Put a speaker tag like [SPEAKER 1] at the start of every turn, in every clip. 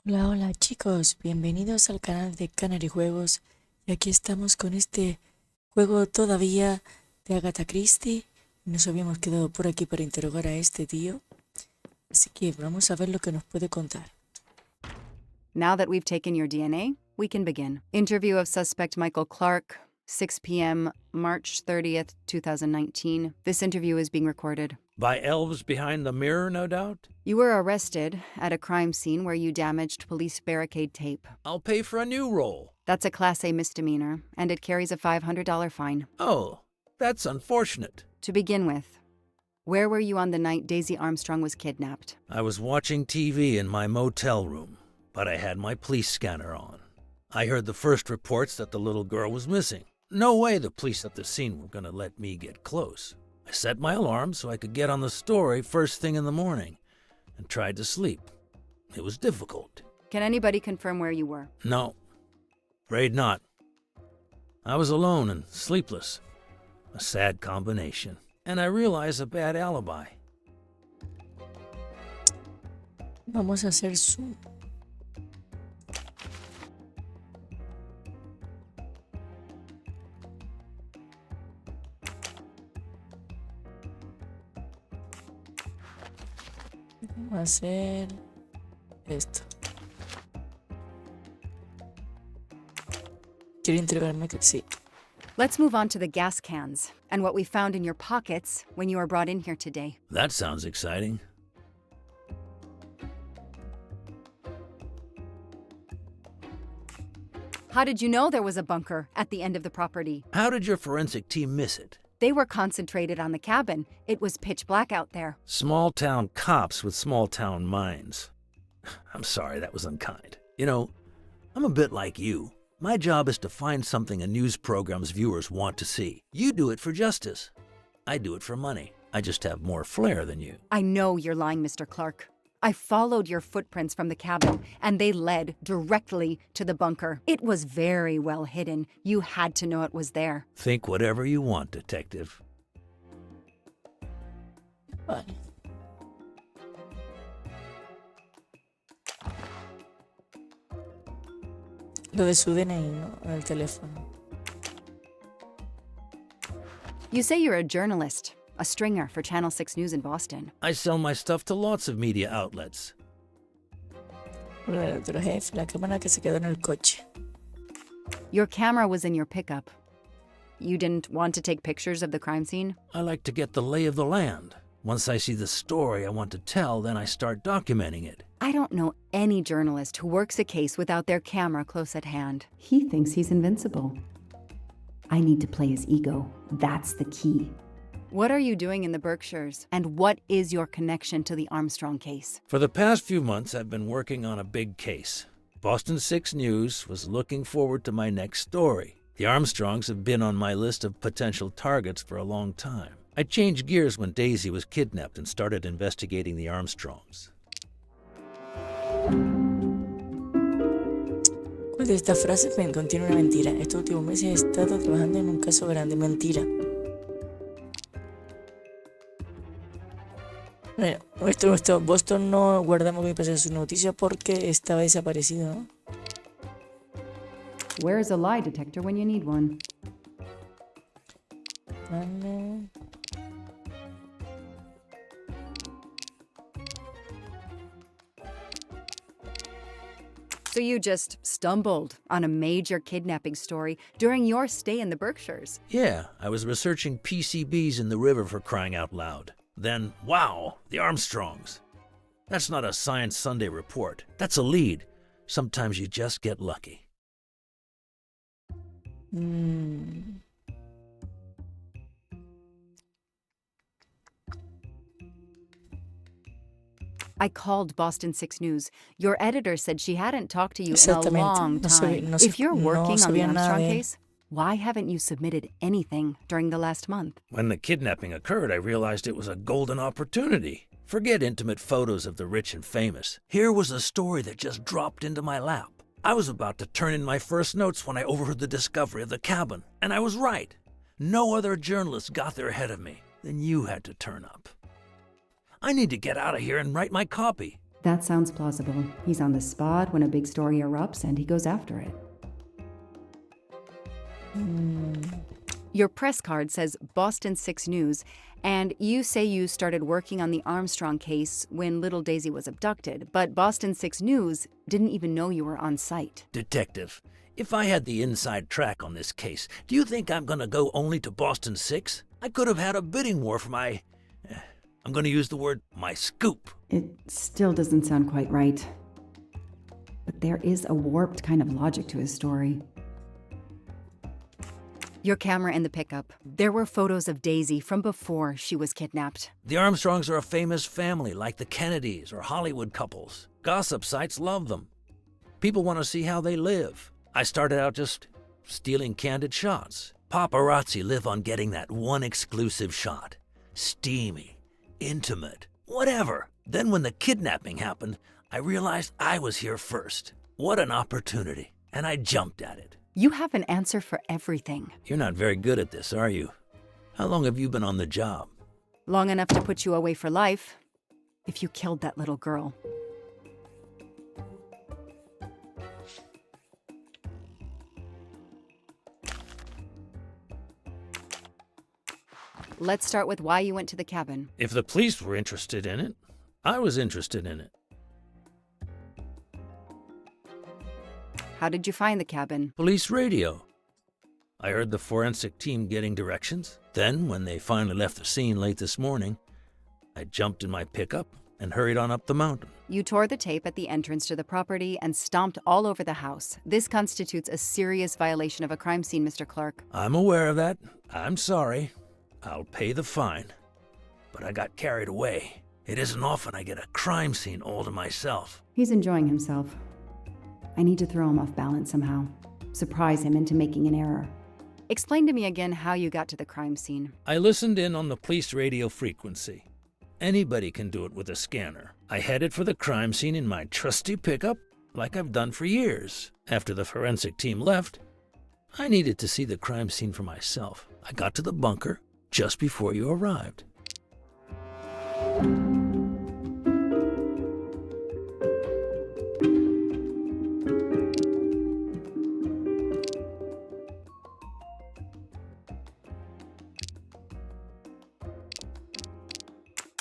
[SPEAKER 1] Hola, hola chicos, bienvenidos al canal de Canary Juegos y aquí estamos con este juego todavía de Agatha Christie. Nos habíamos quedado por aquí para interrogar a este tío, así que vamos a ver lo que nos puede contar.
[SPEAKER 2] Now that we've taken your DNA, we can begin. Interview of suspect Michael Clark, 6 p.m., March 30th, 2019. This interview is being recorded.
[SPEAKER 3] By elves behind the mirror, no doubt?
[SPEAKER 2] You were arrested at a crime scene where you damaged police barricade tape.
[SPEAKER 3] I'll pay for a new roll.
[SPEAKER 2] That's a Class A misdemeanor, and it carries a $500 fine.
[SPEAKER 3] Oh, that's unfortunate.
[SPEAKER 2] To begin with, where were you on the night Daisy Armstrong was kidnapped?
[SPEAKER 3] I was watching TV in my motel room, but I had my police scanner on. I heard the first reports that the little girl was missing. No way the police at the scene were going to let me get close. I set my alarm so I could get on the story first thing in the morning and tried to sleep. It was difficult.
[SPEAKER 2] Can anybody confirm where you were?
[SPEAKER 3] No, afraid not. I was alone and sleepless. A sad combination. And I realized a bad alibi.
[SPEAKER 1] Vamos a hacer zoom. Vamos a hacer esto. Quiero interrogarme que sí.
[SPEAKER 2] Let's move on to the gas cans and what we found in your pockets when you were brought in here today.
[SPEAKER 3] That sounds exciting.
[SPEAKER 2] How did you know there was a bunker at the end of the property?
[SPEAKER 3] How did your forensic team miss it?
[SPEAKER 2] They were concentrated on the cabin. It was pitch black out there.
[SPEAKER 3] Small town cops with small town minds. I'm sorry, that was unkind. You know, I'm a bit like you. My job is to find something a news program's viewers want to see. You do it for justice. I do it for money. I just have more flair than you.
[SPEAKER 2] I know you're lying, Mr. Clark. I followed your footprints from the cabin, and they led directly to the bunker. It was very well hidden. You had to know it was there.
[SPEAKER 3] Think whatever you want, detective.
[SPEAKER 1] Vale. Lo de su DNI, ¿no? En el teléfono.
[SPEAKER 2] You say you're a journalist, a stringer for Channel 6 News in Boston.
[SPEAKER 3] I sell my stuff to lots of media outlets.
[SPEAKER 1] Lo del otro jefe, la cámara que se quedó en el coche.
[SPEAKER 2] Your camera was in your pickup. You didn't want to take pictures of the crime scene?
[SPEAKER 3] I like to get the lay of the land. Once I see the story I want to tell, then I start documenting it.
[SPEAKER 2] I don't know any journalist who works a case without their camera close at hand. He thinks he's invincible.
[SPEAKER 4] I need to play his ego. That's the key.
[SPEAKER 2] What are you doing in the Berkshires? And what is your connection to the Armstrong case?
[SPEAKER 3] For the past few months, I've been working on a big case. Boston 6 News was looking forward to my next story. The Armstrongs have been on my list of potential targets for a long time. I changed gears when Daisy was kidnapped and started investigating the Armstrongs.
[SPEAKER 1] ¿Cuál de estas frases contiene una mentira? Estos últimos meses he estado trabajando en un caso grande. Mentira. Bueno, Boston no guardamos que pase su noticia porque estaba desaparecido, ¿no?
[SPEAKER 4] Where's a lie detector when you need one?
[SPEAKER 1] Vale.
[SPEAKER 2] So you just stumbled on a major kidnapping story during your stay in the Berkshires.
[SPEAKER 3] Yeah, I was researching PCBs in the river for crying out loud. Then, wow, the Armstrongs. That's not a Science Sunday report. That's a lead. Sometimes you just get lucky.
[SPEAKER 2] I called Boston 6 News. Your editor said she hadn't talked to you in a
[SPEAKER 1] Exactamente.
[SPEAKER 2] long time. If you're working on the Armstrong case, why haven't you submitted anything during the last month?
[SPEAKER 3] When the kidnapping occurred, I realized it was a golden opportunity. Forget intimate photos of the rich and famous. Here was a story that just dropped into my lap. I was about to turn in my first notes when I overheard the discovery of the cabin. And I was right. No other journalist got there ahead of me. Then you had to turn up. I need to get out of here and write my copy.
[SPEAKER 4] That sounds plausible. He's on the spot when a big story erupts and he goes after it.
[SPEAKER 2] Your press card says Boston 6 News, and you say you started working on the Armstrong case when little Daisy was abducted, but Boston 6 News didn't even know you were on site.
[SPEAKER 3] Detective, if I had the inside track on this case, do you think I'm gonna go only to Boston 6? I could have had a bidding war for my... I'm gonna use the word, my scoop.
[SPEAKER 4] It still doesn't sound quite right. But there is a warped kind of logic to his story.
[SPEAKER 2] Your camera in the pickup. There were photos of Daisy from before she was kidnapped.
[SPEAKER 3] The Armstrongs are a famous family, like the Kennedys or Hollywood couples. Gossip sites love them. People want to see how they live. I started out just stealing candid shots. Paparazzi live on getting that one exclusive shot. Steamy, intimate, whatever. Then when the kidnapping happened, I realized I was here first. What an opportunity. And I jumped at it.
[SPEAKER 2] You have an answer for everything.
[SPEAKER 3] You're not very good at this, are you? How long have you been on the job?
[SPEAKER 2] Long enough to put you away for life, if you killed that little girl. Let's start with why you went to the cabin.
[SPEAKER 3] If the police were interested in it, I was interested in it.
[SPEAKER 2] How did you find the cabin?
[SPEAKER 3] Police radio. I heard the forensic team getting directions. Then, when they finally left the scene late this morning, I jumped in my pickup and hurried on up the mountain.
[SPEAKER 2] You tore the tape at the entrance to the property and stomped all over the house. This constitutes a serious violation of a crime scene, Mr. Clark.
[SPEAKER 3] I'm aware of that. I'm sorry. I'll pay the fine. But I got carried away. It isn't often I get a crime scene all to myself.
[SPEAKER 4] He's enjoying himself. I need to throw him off balance somehow. Surprise him into making an error.
[SPEAKER 2] Explain to me again how you got to the crime scene.
[SPEAKER 3] I listened in on the police radio frequency. Anybody can do it with a scanner. I headed for the crime scene in my trusty pickup, like I've done for years. After the forensic team left, I needed to see the crime scene for myself. I got to the bunker just before you arrived.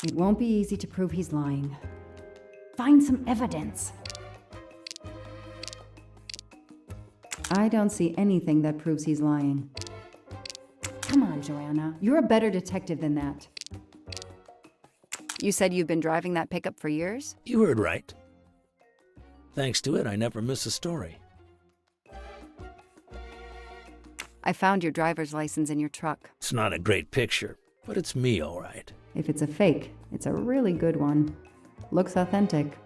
[SPEAKER 4] It won't be easy to prove he's lying. Find some evidence. I don't see anything that proves he's lying. Come on, Joanna. You're a better detective than that.
[SPEAKER 2] You said you've been driving that pickup for years?
[SPEAKER 3] You heard right. Thanks to it, I never miss a story.
[SPEAKER 2] I found your driver's license in your truck.
[SPEAKER 3] It's not a great picture, but it's me, all right.
[SPEAKER 4] If it's a fake, it's a really good one. Looks authentic.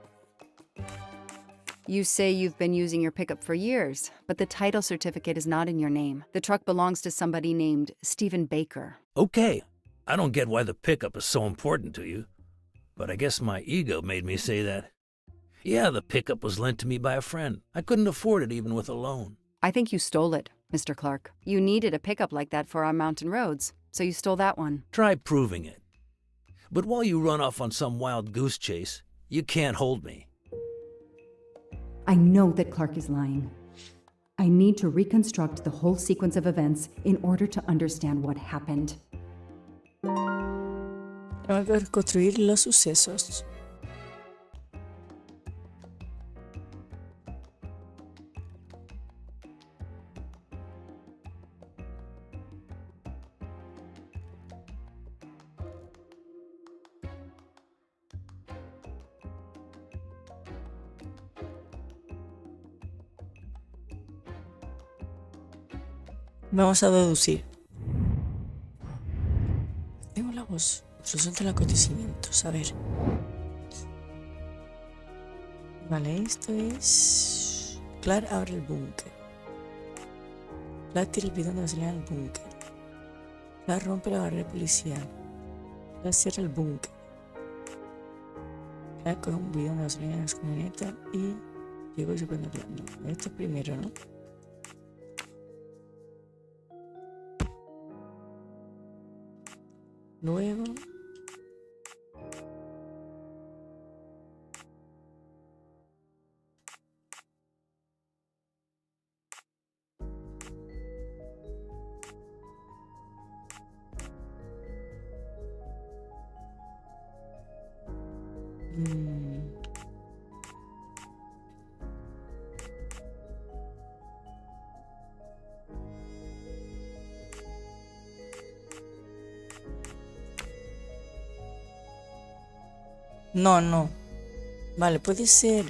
[SPEAKER 2] You say you've been using your pickup for years, but the title certificate is not in your name. The truck belongs to somebody named Stephen Baker.
[SPEAKER 3] Okay, I don't get why the pickup is so important to you, but I guess my ego made me say that. Yeah, the pickup was lent to me by a friend. I couldn't afford it even with a loan.
[SPEAKER 2] I think you stole it, Mr. Clark. You needed a pickup like that for our mountain roads, so you stole that one.
[SPEAKER 3] Try proving it. But while you run off on some wild goose chase, you can't hold me.
[SPEAKER 4] I know that Clark is lying. I need to reconstruct the whole sequence of events in order to understand what happened.
[SPEAKER 1] Tengo que reconstruir los sucesos. Vamos a deducir. Tengo la voz. Resulta el acontecimiento. A ver. Vale, esto es... Clark abre el búnker. Clark tira el bidón de gasolina al búnker. Clark rompe la barrera policial. Clark cierra el búnker. Clark coge un bidón de gasolina en su camioneta y llegó y se prende Clark. No, esto es primero, ¿no? Luego No, no. Vale, puede ser.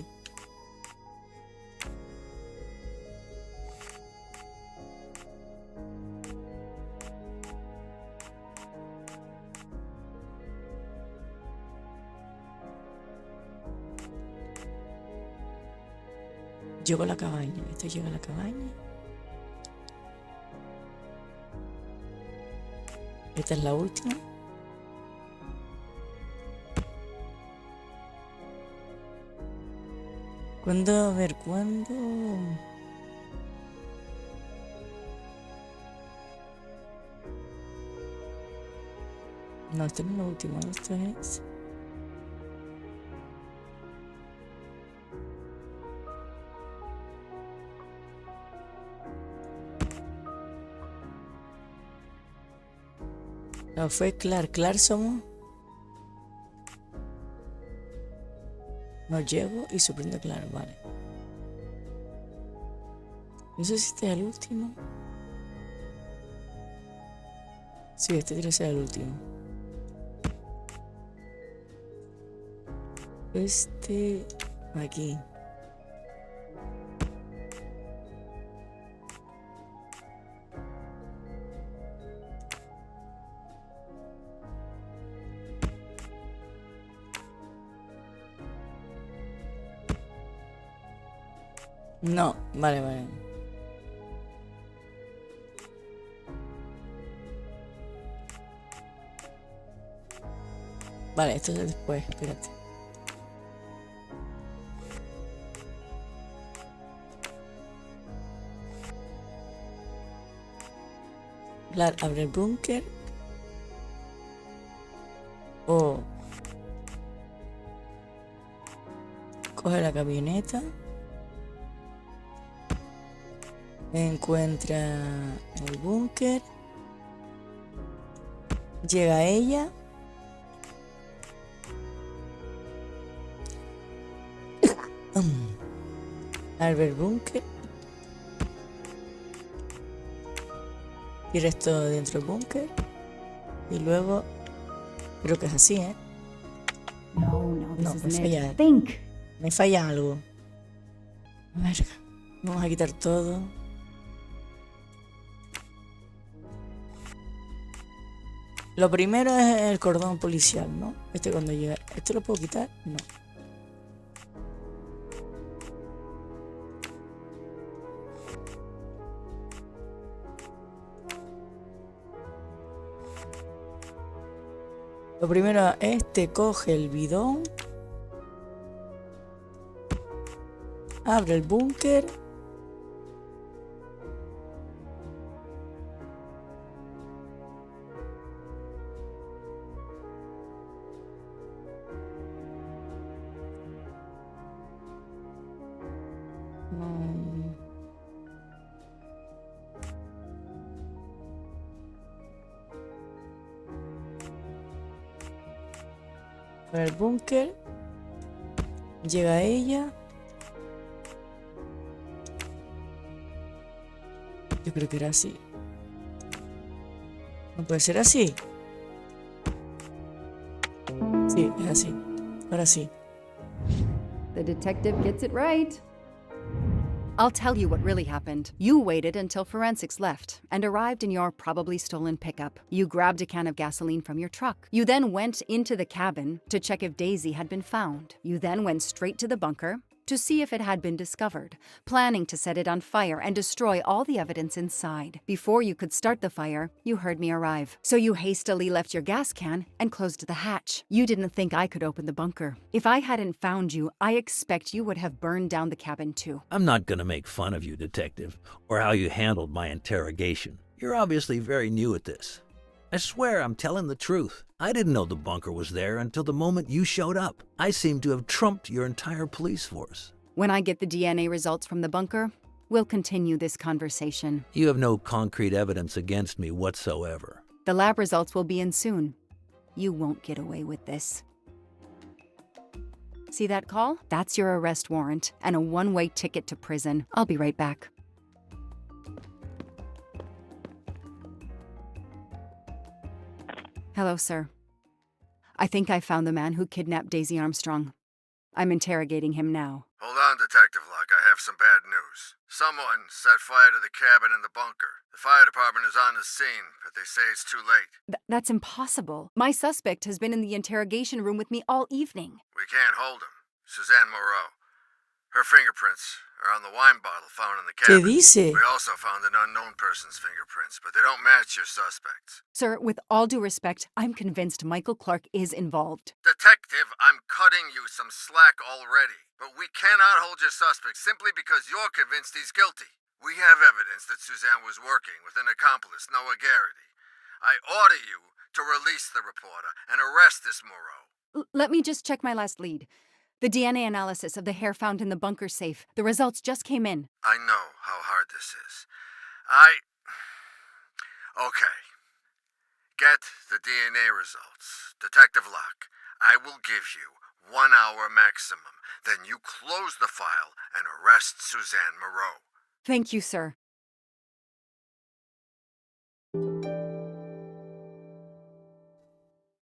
[SPEAKER 1] Llegó a la cabaña. Esto llega a la cabaña. Esta es la última. ¿Cuándo? A ver, ¿cuándo? No, esto no es lo último. Esto es... No, fue Clark. Clark somos... No llego y sorprendo claro, vale. No sé si este es el último. Sí, este tiene que ser el último. Este... Aquí. No, vale, vale. Vale, esto es después, espérate. Clark abre el búnker. O coge la camioneta. Encuentra el búnker. Llega a ella. Abre el búnker. Tira esto dentro del búnker. Y luego... Creo que es así, ¿eh?
[SPEAKER 4] No,
[SPEAKER 1] No,
[SPEAKER 4] this
[SPEAKER 1] me
[SPEAKER 4] isn't
[SPEAKER 1] falla.
[SPEAKER 4] it. Think.
[SPEAKER 1] Me falla algo. A ver, vamos a quitar todo. Lo primero es el cordón policial, ¿no? Este cuando llega. ¿Este lo puedo quitar? No. Lo primero, este coge el bidón. Abre el búnker. Abre el búnker. Llega ella. Yo creo que era así. No puede ser así. Sí, es así. Ahora sí.
[SPEAKER 4] The detective gets it right.
[SPEAKER 2] I'll tell you what really happened. You waited until forensics left and arrived in your probably stolen pickup. You grabbed a can of gasoline from your truck. You then went into the cabin to check if Daisy had been found. You then went straight to the bunker to see if it had been discovered, planning to set it on fire and destroy all the evidence inside. Before you could start the fire, you heard me arrive. So you hastily left your gas can and closed the hatch. You didn't think I could open the bunker. If I hadn't found you, I expect you would have burned down the cabin too.
[SPEAKER 3] I'm not going to make fun of you, Detective, or how you handled my interrogation. You're obviously very new at this. I swear I'm telling the truth. I didn't know the bunker was there until the moment you showed up. I seem to have trumped your entire police force.
[SPEAKER 2] When I get the DNA results from the bunker, we'll continue this conversation.
[SPEAKER 3] You have no concrete evidence against me whatsoever.
[SPEAKER 2] The lab results will be in soon. You won't get away with this. See that call? That's your arrest warrant and a one-way ticket to prison. I'll be right back. Hello, sir. I think I found the man who kidnapped Daisy Armstrong. I'm interrogating him now.
[SPEAKER 5] Hold on, Detective Locke. I have some bad news. Someone set fire to the cabin in the bunker. The fire department is on the scene, but they say it's too late.
[SPEAKER 2] That's impossible. My suspect has been in the interrogation room with me all evening.
[SPEAKER 5] We can't hold him. Suzanne Moreau. Her fingerprints are on the wine bottle found in the
[SPEAKER 1] ¿Qué
[SPEAKER 5] cabin.
[SPEAKER 1] dice?
[SPEAKER 5] We also found an unknown person's fingerprints, but they don't match your suspects.
[SPEAKER 2] Sir, with all due respect, I'm convinced Michael Clark is involved.
[SPEAKER 5] Detective, I'm cutting you some slack already, but we cannot hold your suspect simply because you're convinced he's guilty. We have evidence that Suzanne was working with an accomplice, Noah Garrity. I order you to release the reporter and arrest this Moreau.
[SPEAKER 2] Let me just check my last lead. The DNA analysis of the hair found in the bunker safe. The results just came in.
[SPEAKER 5] I know how hard this is. Okay. Get the DNA results. Detective Locke, I will give you 1 hour maximum. Then you close the file and arrest Suzanne Moreau.
[SPEAKER 2] Thank you, sir.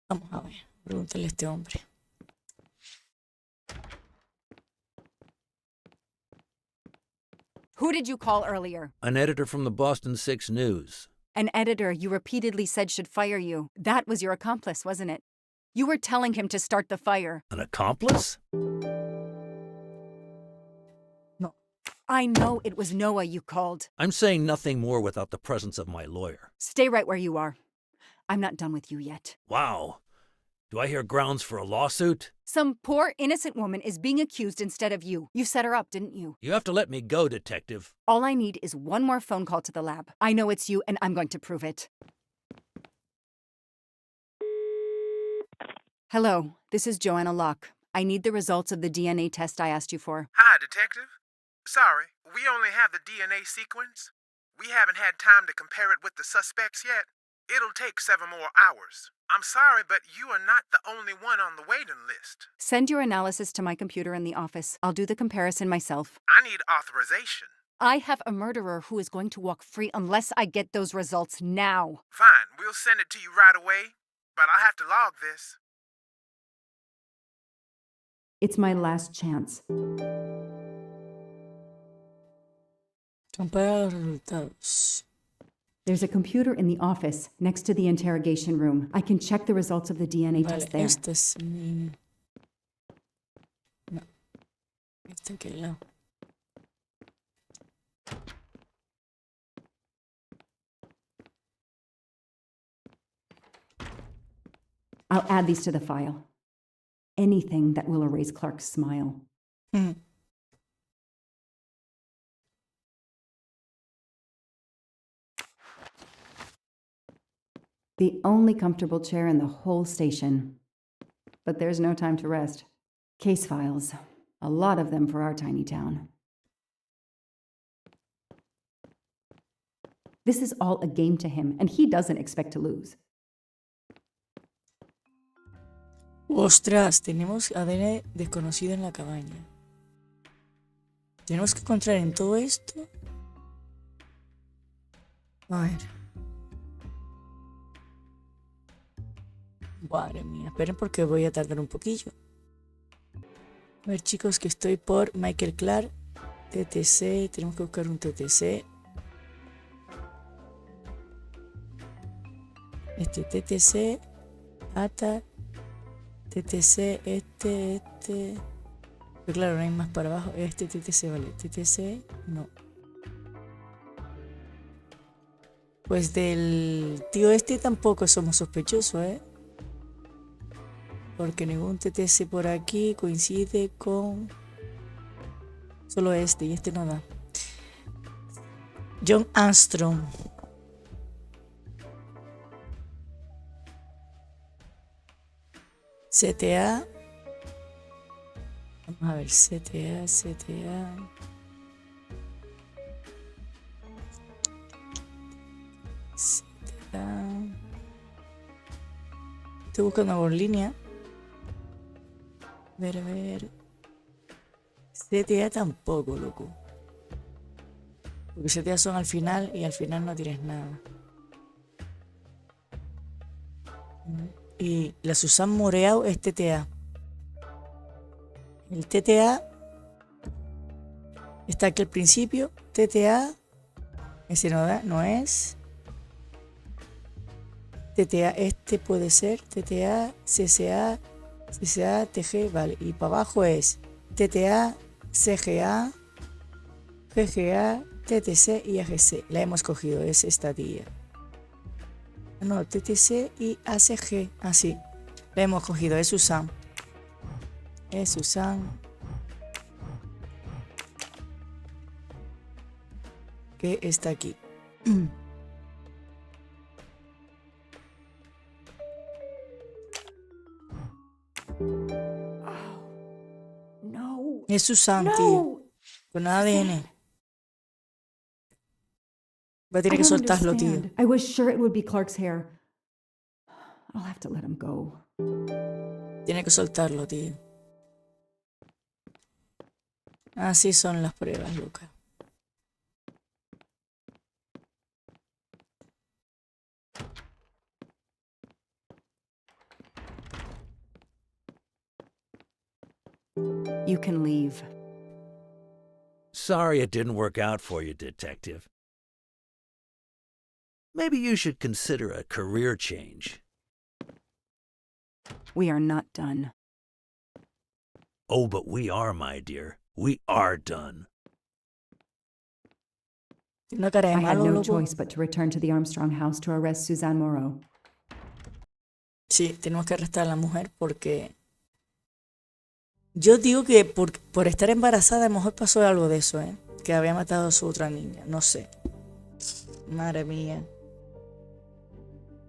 [SPEAKER 1] Vamos a ver, pregúntale a este hombre.
[SPEAKER 2] Who did you call earlier?
[SPEAKER 3] An editor from the Boston 6 News.
[SPEAKER 2] An editor you repeatedly said should fire you. That was your accomplice, wasn't it? You were telling him to start the fire.
[SPEAKER 3] An accomplice?
[SPEAKER 1] No.
[SPEAKER 2] I know it was Noah you called.
[SPEAKER 3] I'm saying nothing more without the presence of my lawyer.
[SPEAKER 2] Stay right where you are. I'm not done with you yet.
[SPEAKER 3] Wow. Do I hear grounds for a lawsuit?
[SPEAKER 2] Some poor innocent woman is being accused instead of you. You set her up, didn't you?
[SPEAKER 3] You have to let me go, Detective.
[SPEAKER 2] All I need is one more phone call to the lab. I know it's you, and I'm going to prove it. Hello, this is Joanna Locke. I need the results of the DNA test I asked you for.
[SPEAKER 6] Hi, Detective. Sorry, we only have the DNA sequence. We haven't had time to compare it with the suspects yet. It'll take 7 more hours. I'm sorry, but you are not the only one on the waiting list.
[SPEAKER 2] Send your analysis to my computer in the office. I'll do the comparison myself.
[SPEAKER 6] I need authorization.
[SPEAKER 2] I have a murderer who is going to walk free unless I get those results now.
[SPEAKER 6] Fine, we'll send it to you right away, but I'll have to log this.
[SPEAKER 4] It's my last chance.
[SPEAKER 1] Compara los resultados.
[SPEAKER 4] There's a computer in the office next to the interrogation room. I can check the results of the DNA
[SPEAKER 1] Vale,
[SPEAKER 4] test there.
[SPEAKER 1] este es mi... No. Este aquí al lado.
[SPEAKER 4] I'll add these to the file. Anything that will erase Clark's smile.
[SPEAKER 1] Hmm.
[SPEAKER 4] The only comfortable chair in the whole station. But there's no time to rest. Case files. A lot of them for our tiny town. This is all a game to him, and he doesn't expect to lose.
[SPEAKER 1] Ostras, tenemos ADN desconocido en la cabaña. Tenemos que encontrar en todo esto. A ver. Madre mía, esperen porque voy a tardar un poquillo. A ver, chicos, que estoy por Michael Clark, TTC. Tenemos que buscar un TTC. Este TTC, ATA, TTC, este. Pero claro, no hay más para abajo. Este TTC, vale. TTC, no. Pues del tío este tampoco somos sospechosos, ¿eh? Porque ningún TTC por aquí coincide con... Solo este, y este no da. John Armstrong. CTA. Vamos a ver, CTA. Estoy buscando por línea. A ver. CTA tampoco, loco. Porque CTA son al final y al final no tienes nada. Y la Susan Moreau es TTA. El TTA está aquí al principio. TTA. Ese no es. TTA, este puede ser. TTA, CCA, CCA, TG, vale. Y para abajo es TTA, CGA, GGA, TTC y AGC. La hemos cogido, es esta tía. No, TTC y ACG. Así. La hemos cogido, es Susan. Es Susan. Que está aquí.
[SPEAKER 4] No.
[SPEAKER 1] Es Susan, tío. Con ADN. Va a tener que soltarlo, tío.
[SPEAKER 4] I was sure it would be Clark's hair. I'll have to let him go.
[SPEAKER 1] Tiene que soltarlo, tío. Así son las pruebas, Lucas.
[SPEAKER 2] You can leave.
[SPEAKER 3] Sorry it didn't work out for you, Detective. Maybe you should consider a career change.
[SPEAKER 2] We are not done.
[SPEAKER 3] Oh, but we are, my dear. We are done.
[SPEAKER 1] Tiene una cara de
[SPEAKER 4] I had
[SPEAKER 1] malo,
[SPEAKER 4] no
[SPEAKER 1] loco.
[SPEAKER 4] choice but to return to the Armstrong house to arrest Suzanne Moreau.
[SPEAKER 1] Sí, tenemos que arrestar a la mujer porque... Yo digo que por estar embarazada a lo mejor pasó algo de eso, ¿eh? Que había matado a su otra niña. No sé. Madre mía.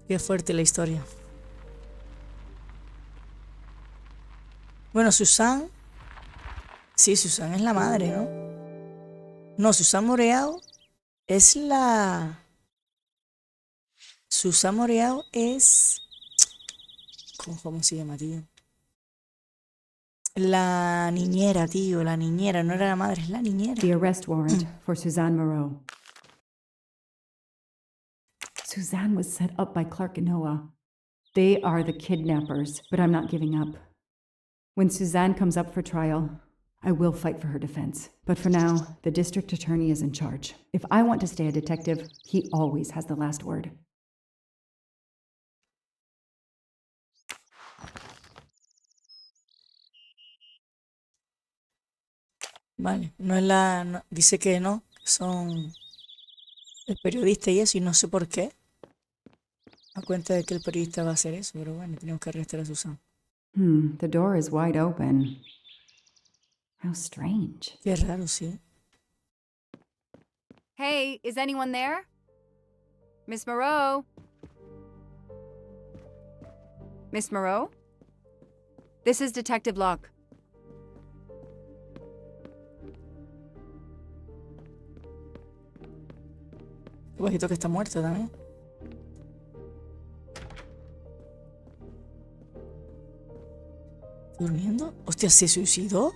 [SPEAKER 1] Qué fuerte la historia. Bueno, Susan... Sí, Susan es la madre, ¿no? No, Susan Moreau es la... Susan Moreau es... ¿Cómo se llama, tío? La niñera, tío, la niñera. No era la madre, es la niñera.
[SPEAKER 4] The arrest warrant for Suzanne Moreau. Suzanne was set up by Clark and Noah. They are the kidnappers, but I'm not giving up. When Suzanne comes up for trial, I will fight for her defense. But for now, the district attorney is in charge. If I want to stay a detective, he always has the last word.
[SPEAKER 1] Vale, no es la... no- dice que no, que son el periodista y eso, y no sé por qué. A cuenta de que el periodista va a hacer eso, pero bueno, tenemos que arrestar a Susan.
[SPEAKER 4] The door is wide open. How strange.
[SPEAKER 1] Qué raro, sí.
[SPEAKER 2] Hey, is anyone there? Miss Moreau? Miss Moreau? This is Detective Locke.
[SPEAKER 1] Qué bajito que está muerto también. ¿Durmiendo? Hostia, ¿se suicidó?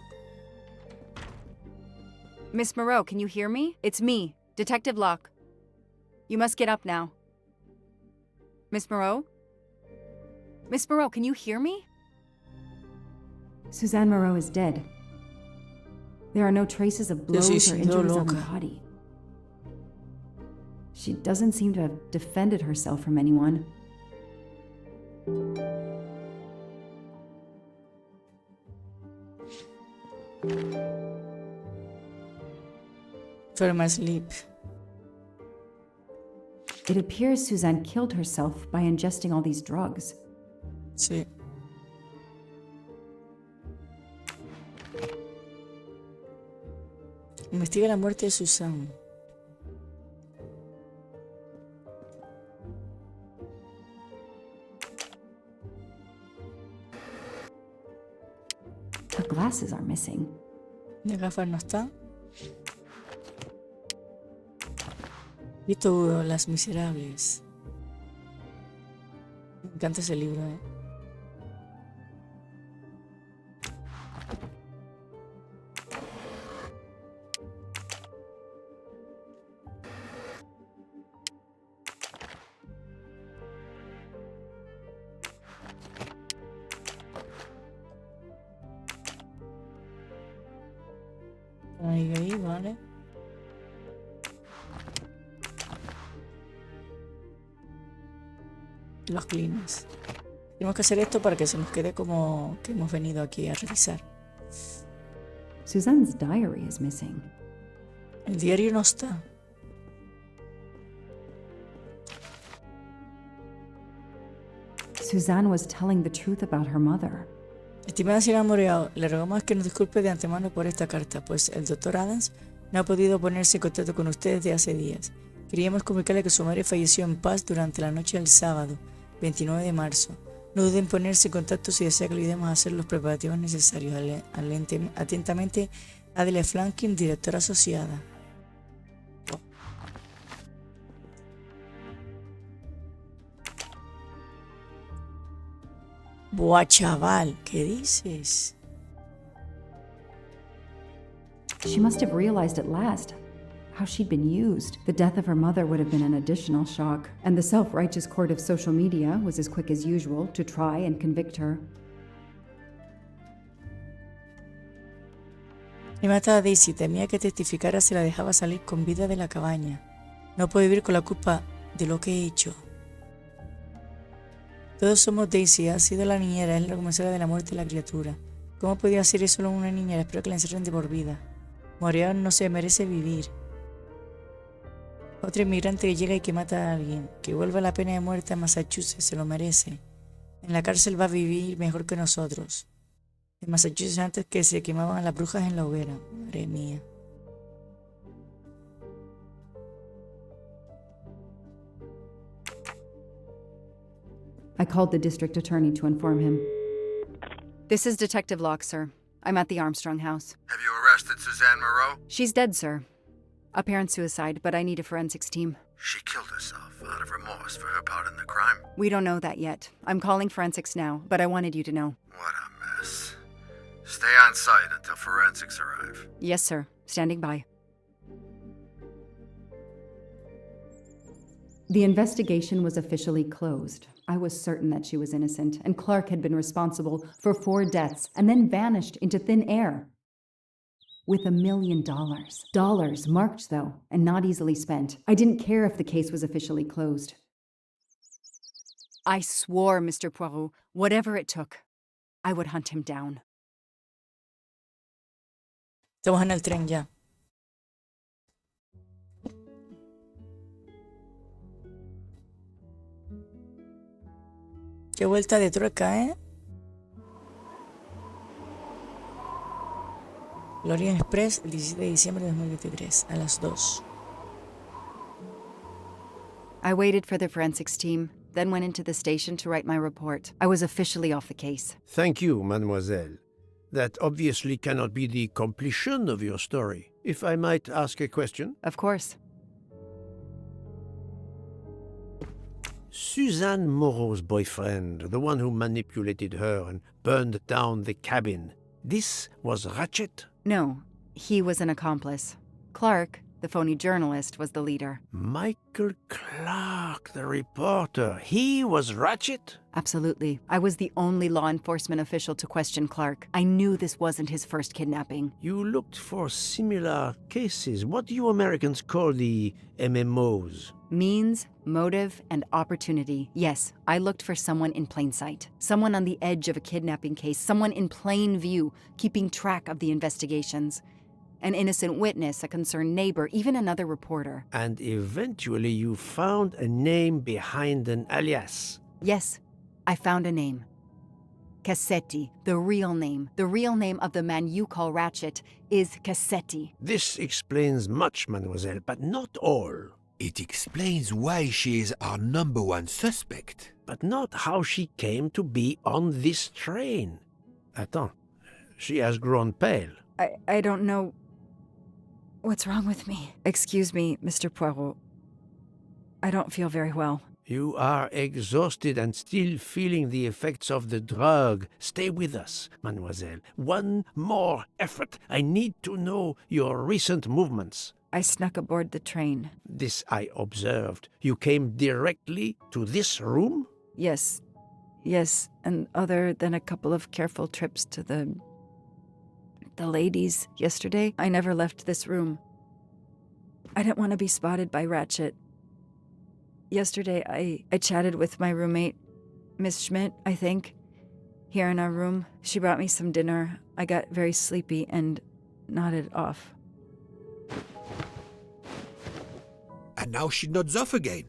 [SPEAKER 2] Miss Moreau, can you hear me? It's me, Detective Locke. You must get up now. Miss Moreau? Miss Moreau, can you hear me?
[SPEAKER 4] Suzanne Moreau is dead. There are no traces of blows or
[SPEAKER 1] suicidó,
[SPEAKER 4] injuries on her
[SPEAKER 1] loca.
[SPEAKER 4] body. She doesn't seem to have defended herself from anyone.
[SPEAKER 1] From asleep.
[SPEAKER 4] It appears Suzanne killed herself by ingesting all these drugs.
[SPEAKER 1] Sí. Investiga la muerte de Susan.
[SPEAKER 4] Her glasses are missing.
[SPEAKER 1] Las gafas no están. Y todo, Las Miserables. Me encanta ese libro, ¿eh? ahí, ¿vale? Los clines. Tenemos que hacer esto para que se nos quede como que hemos venido aquí a revisar.
[SPEAKER 4] Suzanne's diary is missing.
[SPEAKER 1] El diario no está.
[SPEAKER 4] Suzanne was telling the truth about her mother.
[SPEAKER 1] Estimada señora Moreau, le rogamos que nos disculpe de antemano por esta carta, pues el doctor Adams no ha podido ponerse en contacto con usted desde hace días. Queríamos comunicarle que su madre falleció en paz durante la noche del sábado, 29 de marzo. No duden en ponerse en contacto si desea que le ayudemos a hacer los preparativos necesarios. Atentamente, Adele Flankin, directora asociada. Buah, chaval, ¿qué dices?
[SPEAKER 4] She must have realized at last how she'd been used. The death of her mother would have been an additional shock, and the self-righteous court of social media was as quick as usual to try and convict her.
[SPEAKER 1] Mi mata a Daisy, temía que testificara si la dejaba salir con vida de la cabaña. No puedo vivir con la culpa de lo que he hecho. Todos somos Daisy, ha sido la niñera, es la responsable de la muerte de la criatura. ¿Cómo podía hacer eso solo una niñera? Espero que la encierren de por vida. Moreau no se merece vivir. Otro inmigrante que llega y que mata a alguien, que vuelva la pena de muerte a Massachusetts, se lo merece. En la cárcel va a vivir mejor que nosotros. En Massachusetts antes que se quemaban a las brujas en la hoguera. Madre mía.
[SPEAKER 4] I called the district attorney to inform him.
[SPEAKER 2] This is Detective Locke, sir. I'm at the Armstrong house.
[SPEAKER 5] Have you arrested Suzanne Moreau?
[SPEAKER 2] She's dead, sir. Apparent suicide, but I need a forensics team.
[SPEAKER 5] She killed herself out of remorse for her part in the crime.
[SPEAKER 2] We don't know that yet. I'm calling forensics now, but I wanted you to know.
[SPEAKER 5] What a mess. Stay on site until forensics arrive.
[SPEAKER 2] Yes, sir. Standing by.
[SPEAKER 4] The investigation was officially closed. I was certain that she was innocent, and Clark had been responsible for 4 deaths and then vanished into thin air. With $1 million. Dollars marked, though, and not easily spent. I didn't care if the case was officially closed.
[SPEAKER 2] I swore, Mr. Poirot, whatever it took, I would hunt him down.
[SPEAKER 1] Estamos en el tren ya. Qué vuelta de tuerca, ¿eh? El Orient Express, el 17 de diciembre de 2023, a las 2.
[SPEAKER 2] I waited for the forensics team, then went into the station to write my report. I was officially off the case.
[SPEAKER 7] Thank you, mademoiselle. That obviously cannot be the completion of your story. If I might ask a question?
[SPEAKER 2] Of course.
[SPEAKER 7] Suzanne Moreau's boyfriend, the one who manipulated her and burned down the cabin, this was Ratchet?
[SPEAKER 2] No, he was an accomplice. Clark, the phony journalist, was the leader.
[SPEAKER 7] Michael Clark, the reporter, he was Ratchet?
[SPEAKER 2] Absolutely. I was the only law enforcement official to question Clark. I knew this wasn't his first kidnapping.
[SPEAKER 7] You looked for similar cases. What do you Americans call the MMOs?
[SPEAKER 2] Means, motive, and opportunity. Yes, I looked for someone in plain sight. Someone on the edge of a kidnapping case. Someone in plain view, keeping track of the investigations. An innocent witness, a concerned neighbor, even another reporter.
[SPEAKER 7] And eventually you found a name behind an alias.
[SPEAKER 2] Yes, I found a name. Cassetti, the real name. The real name of the man you call Ratchet is Cassetti.
[SPEAKER 7] This explains much, mademoiselle, but not all.
[SPEAKER 8] It explains why she is our number one suspect.
[SPEAKER 7] But not how she came to be on this train. Attends, she has grown pale.
[SPEAKER 2] I don't know what's wrong with me. Excuse me, Mr. Poirot. I don't feel very well.
[SPEAKER 7] You are exhausted and still feeling the effects of the drug. Stay with us, mademoiselle. One more effort. I need to know your recent movements.
[SPEAKER 2] I snuck aboard the train.
[SPEAKER 7] This I observed. You came directly to this room?
[SPEAKER 2] Yes, and other than a couple of careful trips to the
[SPEAKER 4] the ladies yesterday, I never left this room. I didn't want to be spotted by Ratchet. Yesterday, I chatted with my roommate, Miss Schmidt, I think, here in our room. She brought me some dinner. I got very sleepy and nodded off.
[SPEAKER 8] And now she nods off again.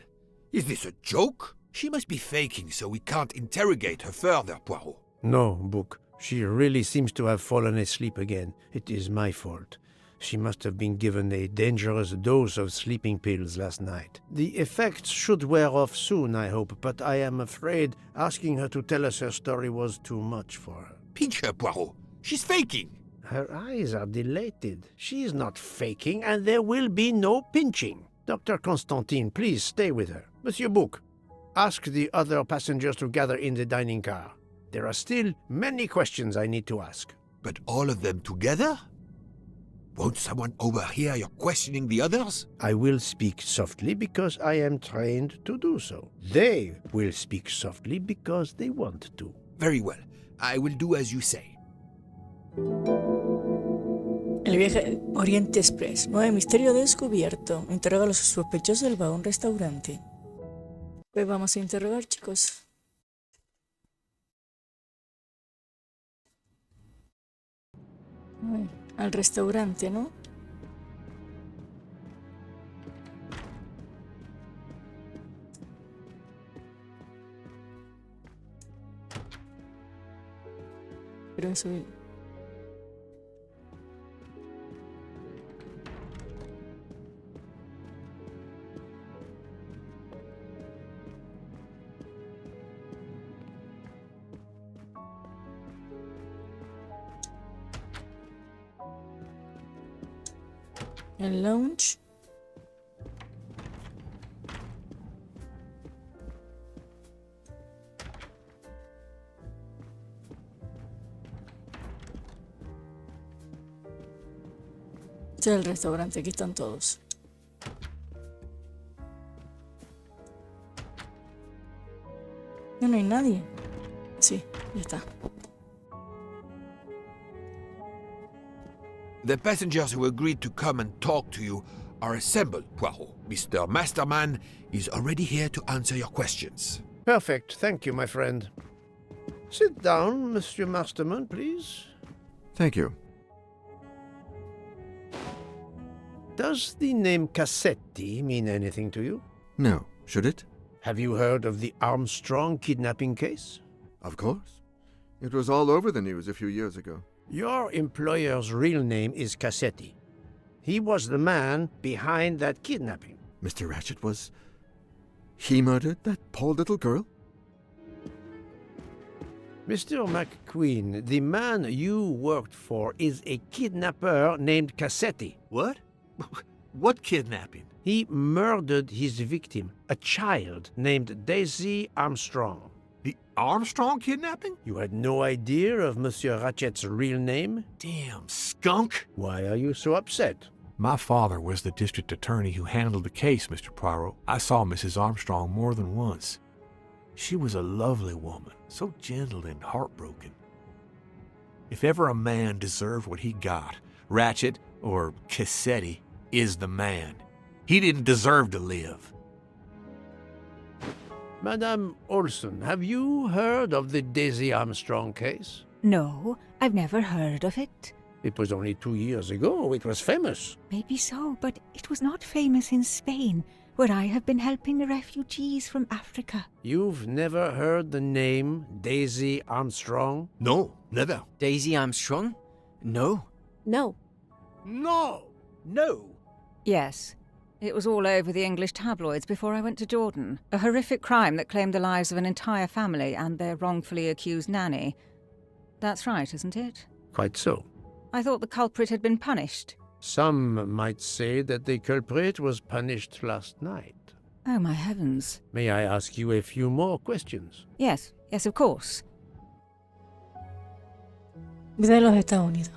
[SPEAKER 8] Is this a joke? She must be faking, so we can't interrogate her further, Poirot.
[SPEAKER 7] No, Book. She really seems to have fallen asleep again. It is my fault. She must have been given a dangerous dose of sleeping pills last night. The effects should wear off soon, I hope, but I am afraid asking her to tell us her story was too much for her.
[SPEAKER 8] Pinch her, Poirot. She's faking.
[SPEAKER 7] Her eyes are dilated. She is not faking, and there will be no pinching. Dr. Constantine, please stay with her. Monsieur Book, ask the other passengers to gather in the dining car. There are still many questions I need to ask.
[SPEAKER 8] But all of them together? Won't someone overhear your questioning the others?
[SPEAKER 7] I will speak softly because I am trained to do so. They will speak softly because they want to.
[SPEAKER 8] Very well. I will do as you say.
[SPEAKER 1] El viaje Orient Express. Nuevo misterio descubierto. Interroga a los sospechosos del vagón restaurante. Pues vamos a interrogar, chicos. Al restaurante, ¿no? Pero eso... El lounge. Este es el restaurante, aquí están todos. No, no hay nadie. Sí, ya está.
[SPEAKER 8] The passengers who agreed to come and talk to you are assembled, Poirot. Mr. Masterman is already here to answer your questions.
[SPEAKER 7] Perfect. Thank you, my friend. Sit down, Monsieur Masterman, please.
[SPEAKER 5] Thank you.
[SPEAKER 7] Does the name Cassetti mean anything to you?
[SPEAKER 5] No, should it?
[SPEAKER 7] Have you heard of the Armstrong kidnapping case?
[SPEAKER 5] Of course. It was all over the news a few years ago.
[SPEAKER 7] Your employer's real name is Cassetti. He was the man behind that kidnapping.
[SPEAKER 5] Mr. Ratchet was... He murdered that poor little girl?
[SPEAKER 7] Mr. McQueen, the man you worked for is a kidnapper named Cassetti.
[SPEAKER 3] What? What kidnapping?
[SPEAKER 7] He murdered his victim, a child named Daisy Armstrong.
[SPEAKER 3] The Armstrong kidnapping?
[SPEAKER 7] You had no idea of Monsieur Ratchet's real name?
[SPEAKER 3] Damn skunk!
[SPEAKER 7] Why are you so upset?
[SPEAKER 6] My father was the district attorney who handled the case, Mr. Poirot. I saw Mrs. Armstrong more than once. She was a lovely woman, so gentle and heartbroken. If ever a man deserved what he got, Ratchet, or Cassetti, is the man. He didn't deserve to live.
[SPEAKER 7] Madame Olson, have you heard of the Daisy Armstrong case?
[SPEAKER 9] No, I've never heard of it.
[SPEAKER 7] It was only 2 years ago. It was famous.
[SPEAKER 9] Maybe so, but it was not famous in Spain, where I have been helping the refugees from Africa.
[SPEAKER 7] You've never heard the name Daisy Armstrong?
[SPEAKER 3] No, never.
[SPEAKER 10] Daisy Armstrong? No.
[SPEAKER 9] No.
[SPEAKER 3] No! No!
[SPEAKER 2] Yes. It was all over the English tabloids before I went to Jordan. A horrific crime that claimed the lives of an entire family and their wrongfully accused nanny. That's right, isn't it?
[SPEAKER 7] Quite so.
[SPEAKER 2] I thought the culprit had been punished.
[SPEAKER 7] Some might say that the culprit was punished last night.
[SPEAKER 2] Oh, my heavens.
[SPEAKER 7] May I ask you a few more questions?
[SPEAKER 2] Yes, of course.
[SPEAKER 1] Vida de los Estados Unidos.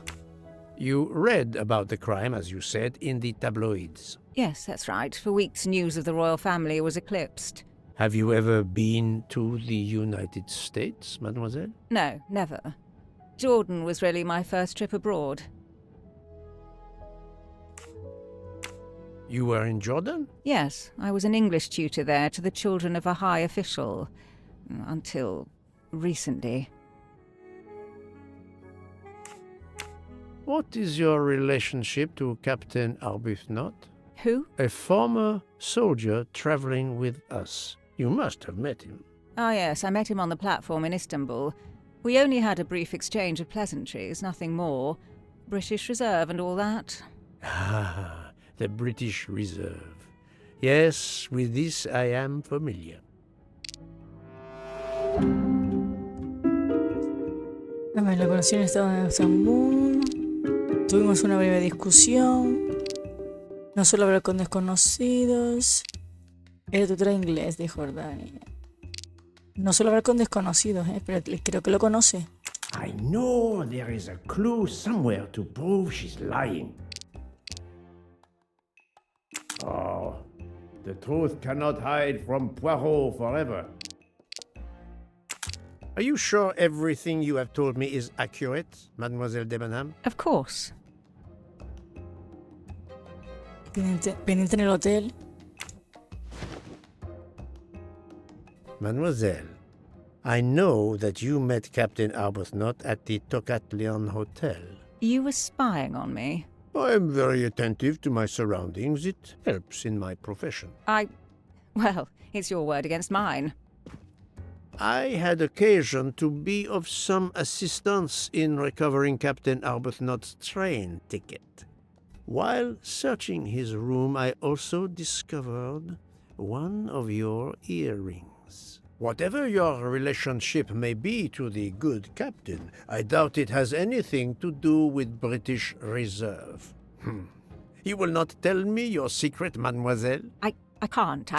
[SPEAKER 7] You read about the crime, as you said, in the tabloids.
[SPEAKER 2] Yes, that's right. For weeks, news of the royal family was eclipsed.
[SPEAKER 7] Have you ever been to the United States, mademoiselle?
[SPEAKER 2] No, never. Jordan was really my first trip abroad.
[SPEAKER 7] You were in Jordan?
[SPEAKER 9] Yes, I was an English tutor there to the children of a high official. Until recently.
[SPEAKER 7] What is your relationship to Captain Arbuthnot?
[SPEAKER 9] Who?
[SPEAKER 7] A former soldier traveling with us. You must have met him.
[SPEAKER 9] Ah, yes, I met him on the platform in Istanbul. We only had a brief exchange of pleasantries, nothing more. British Reserve and all that.
[SPEAKER 7] Ah, the British Reserve. Yes, with this I am familiar.
[SPEAKER 1] La conocí en el estado de Estambul. Tuvimos una breve discusión. No suelo hablar con desconocidos. Era tutora de inglés de Jordania. No suelo hablar con desconocidos, pero creo que lo conoce.
[SPEAKER 7] I know there is a clue somewhere to prove she's lying. Oh, the truth cannot hide from Poirot forever. Are you sure everything you have told me is accurate, Mademoiselle Debenham?
[SPEAKER 9] Of course.
[SPEAKER 1] Pendiente en el hotel.
[SPEAKER 7] Mademoiselle, I know that you met Captain Arbuthnot at the Tocatlion Hotel.
[SPEAKER 9] You were spying on me.
[SPEAKER 7] I am very attentive to my surroundings. It helps in my profession.
[SPEAKER 9] Well, it's your word against mine.
[SPEAKER 7] I had occasion to be of some assistance in recovering Captain Arbuthnot's train ticket. While searching his room, I also discovered one of your earrings. Whatever your relationship may be to the good captain, I doubt it has anything to do with British Reserve. You will not tell me your secret, mademoiselle?
[SPEAKER 9] I can't.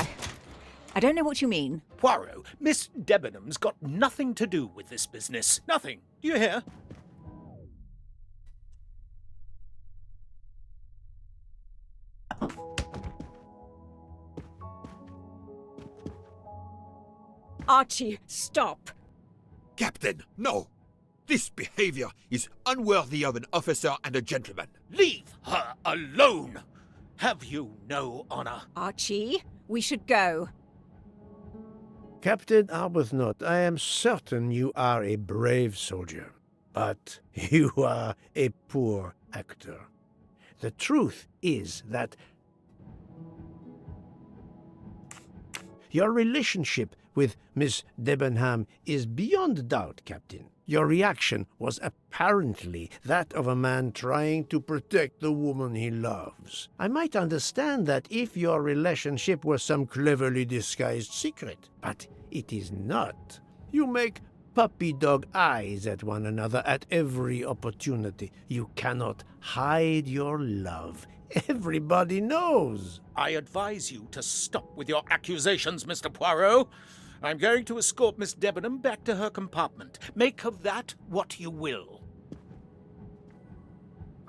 [SPEAKER 9] I don't know what you mean.
[SPEAKER 11] Poirot, Miss Debenham's got nothing to do with this business. Nothing. Do you hear?
[SPEAKER 9] Archie, stop!
[SPEAKER 8] Captain, no! This behavior is unworthy of an officer and a gentleman.
[SPEAKER 11] Leave her alone! Have you no honor?
[SPEAKER 9] Archie, we should go.
[SPEAKER 7] Captain Arbuthnot, I am certain you are a brave soldier, but you are a poor actor. The truth is that your relationship with Miss Debenham is beyond doubt, Captain. Your reaction was apparently that of a man trying to protect the woman he loves. I might understand that if your relationship were some cleverly disguised secret, but it is not. You make puppy dog eyes at one another at every opportunity. You cannot hide your love. Everybody knows.
[SPEAKER 11] I advise you to stop with your accusations, Mr. Poirot. I'm going to escort Miss Debenham back to her compartment. Make of that what you will.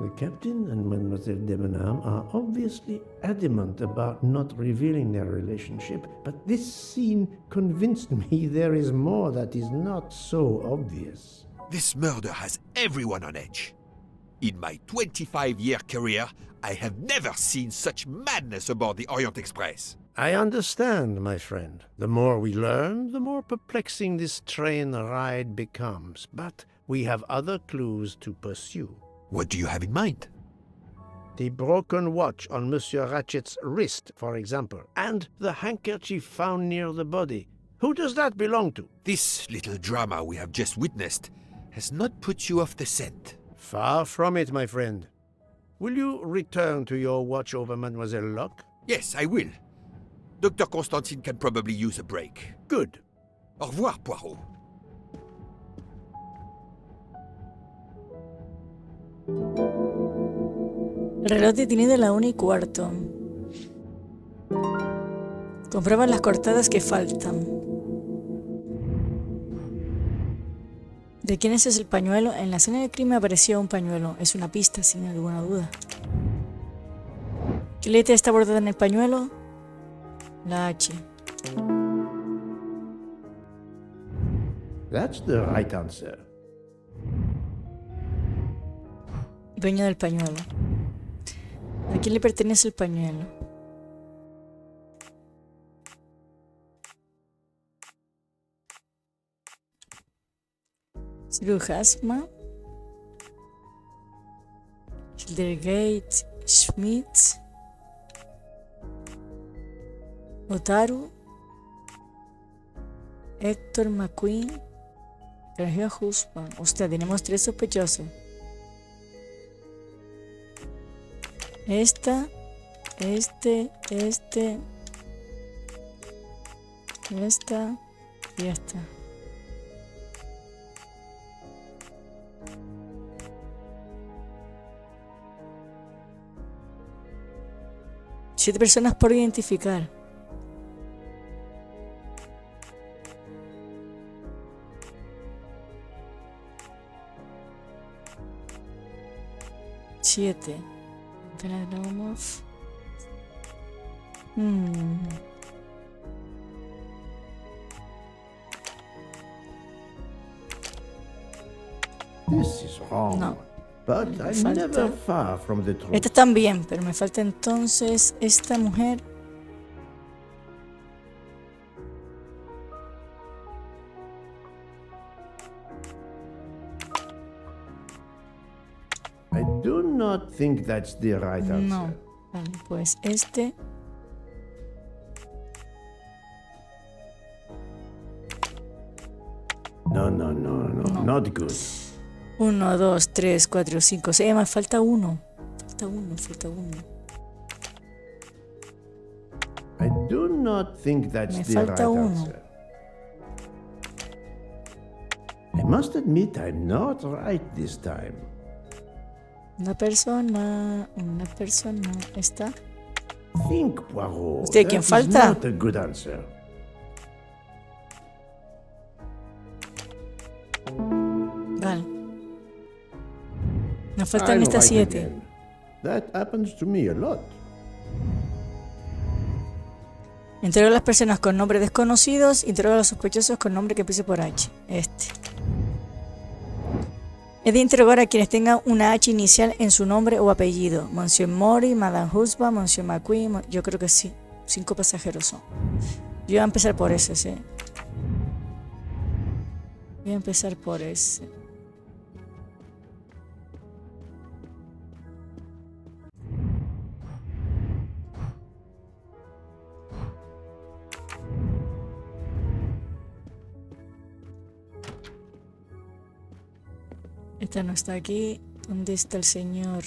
[SPEAKER 7] The captain and Mademoiselle Debenham are obviously adamant about not revealing their relationship, but this scene convinced me there is more that is not so obvious.
[SPEAKER 8] This murder has everyone on edge. In my 25-year career, I have never seen such madness aboard the Orient Express.
[SPEAKER 7] I understand, my friend. The more we learn, the more perplexing this train ride becomes. But we have other clues to pursue.
[SPEAKER 8] What do you have in mind?
[SPEAKER 7] The broken watch on Monsieur Ratchet's wrist, for example, and the handkerchief found near the body. Who does that belong to?
[SPEAKER 8] This little drama we have just witnessed has not put you off the scent.
[SPEAKER 7] Far from it, my friend. Will you return to your watch over Mademoiselle Locke?
[SPEAKER 8] Yes, I will. Dr. Constantine can probably use a break.
[SPEAKER 7] Good.
[SPEAKER 8] Au revoir, Poirot.
[SPEAKER 1] El reloj tiene de la 1:15. Comprueba las cortadas que faltan. ¿De quién es el pañuelo? En la escena del crimen apareció un pañuelo. Es una pista, sin alguna duda. ¿Qué letra está bordada en el pañuelo? La H.
[SPEAKER 7] That's the right answer.
[SPEAKER 1] Dueño del pañuelo. ¿A quién le pertenece el pañuelo? Hasma, Schildergate, Schmidt, Otaru, Héctor McQueen, Sergio Husman. Hostia, tenemos 3 sospechosos. Esta, esta y esta. Siete personas por identificar. Siete.
[SPEAKER 7] This is wrong.
[SPEAKER 1] No.
[SPEAKER 7] But I'm
[SPEAKER 1] Falta.
[SPEAKER 7] never far from the truth.
[SPEAKER 1] Estas están bien, pero me falta entonces esta mujer.
[SPEAKER 7] I do not think that's the right answer.
[SPEAKER 1] No. Vale, pues este.
[SPEAKER 7] No, not good.
[SPEAKER 1] 1, 2, 3, 4, 5, 6. Me falta uno. Falta uno.
[SPEAKER 7] I do not think that's
[SPEAKER 1] Me
[SPEAKER 7] the right
[SPEAKER 1] falta uno.
[SPEAKER 7] answer. I must admit I'm not right this time.
[SPEAKER 1] Una persona. Esta.
[SPEAKER 7] Think, Poirot.
[SPEAKER 1] ¿Usted quién
[SPEAKER 7] That is
[SPEAKER 1] falta?
[SPEAKER 7] not a good answer.
[SPEAKER 1] Vale. Nos faltan
[SPEAKER 7] I'll
[SPEAKER 1] estas
[SPEAKER 7] write
[SPEAKER 1] 7.
[SPEAKER 7] again. That happens to me a lot.
[SPEAKER 1] Interroga a las personas con nombres desconocidos. Interroga a los sospechosos con nombre que empiece por H. Este. Es de interrogar a quienes tengan una H inicial en su nombre o apellido. Monsieur Mori, Madame Husba, Monsieur McQueen. Yo creo que sí. 5 pasajeros son. Yo voy a empezar por ese, sí. Voy a empezar por ese. Esta no está aquí. ¿Dónde está el señor?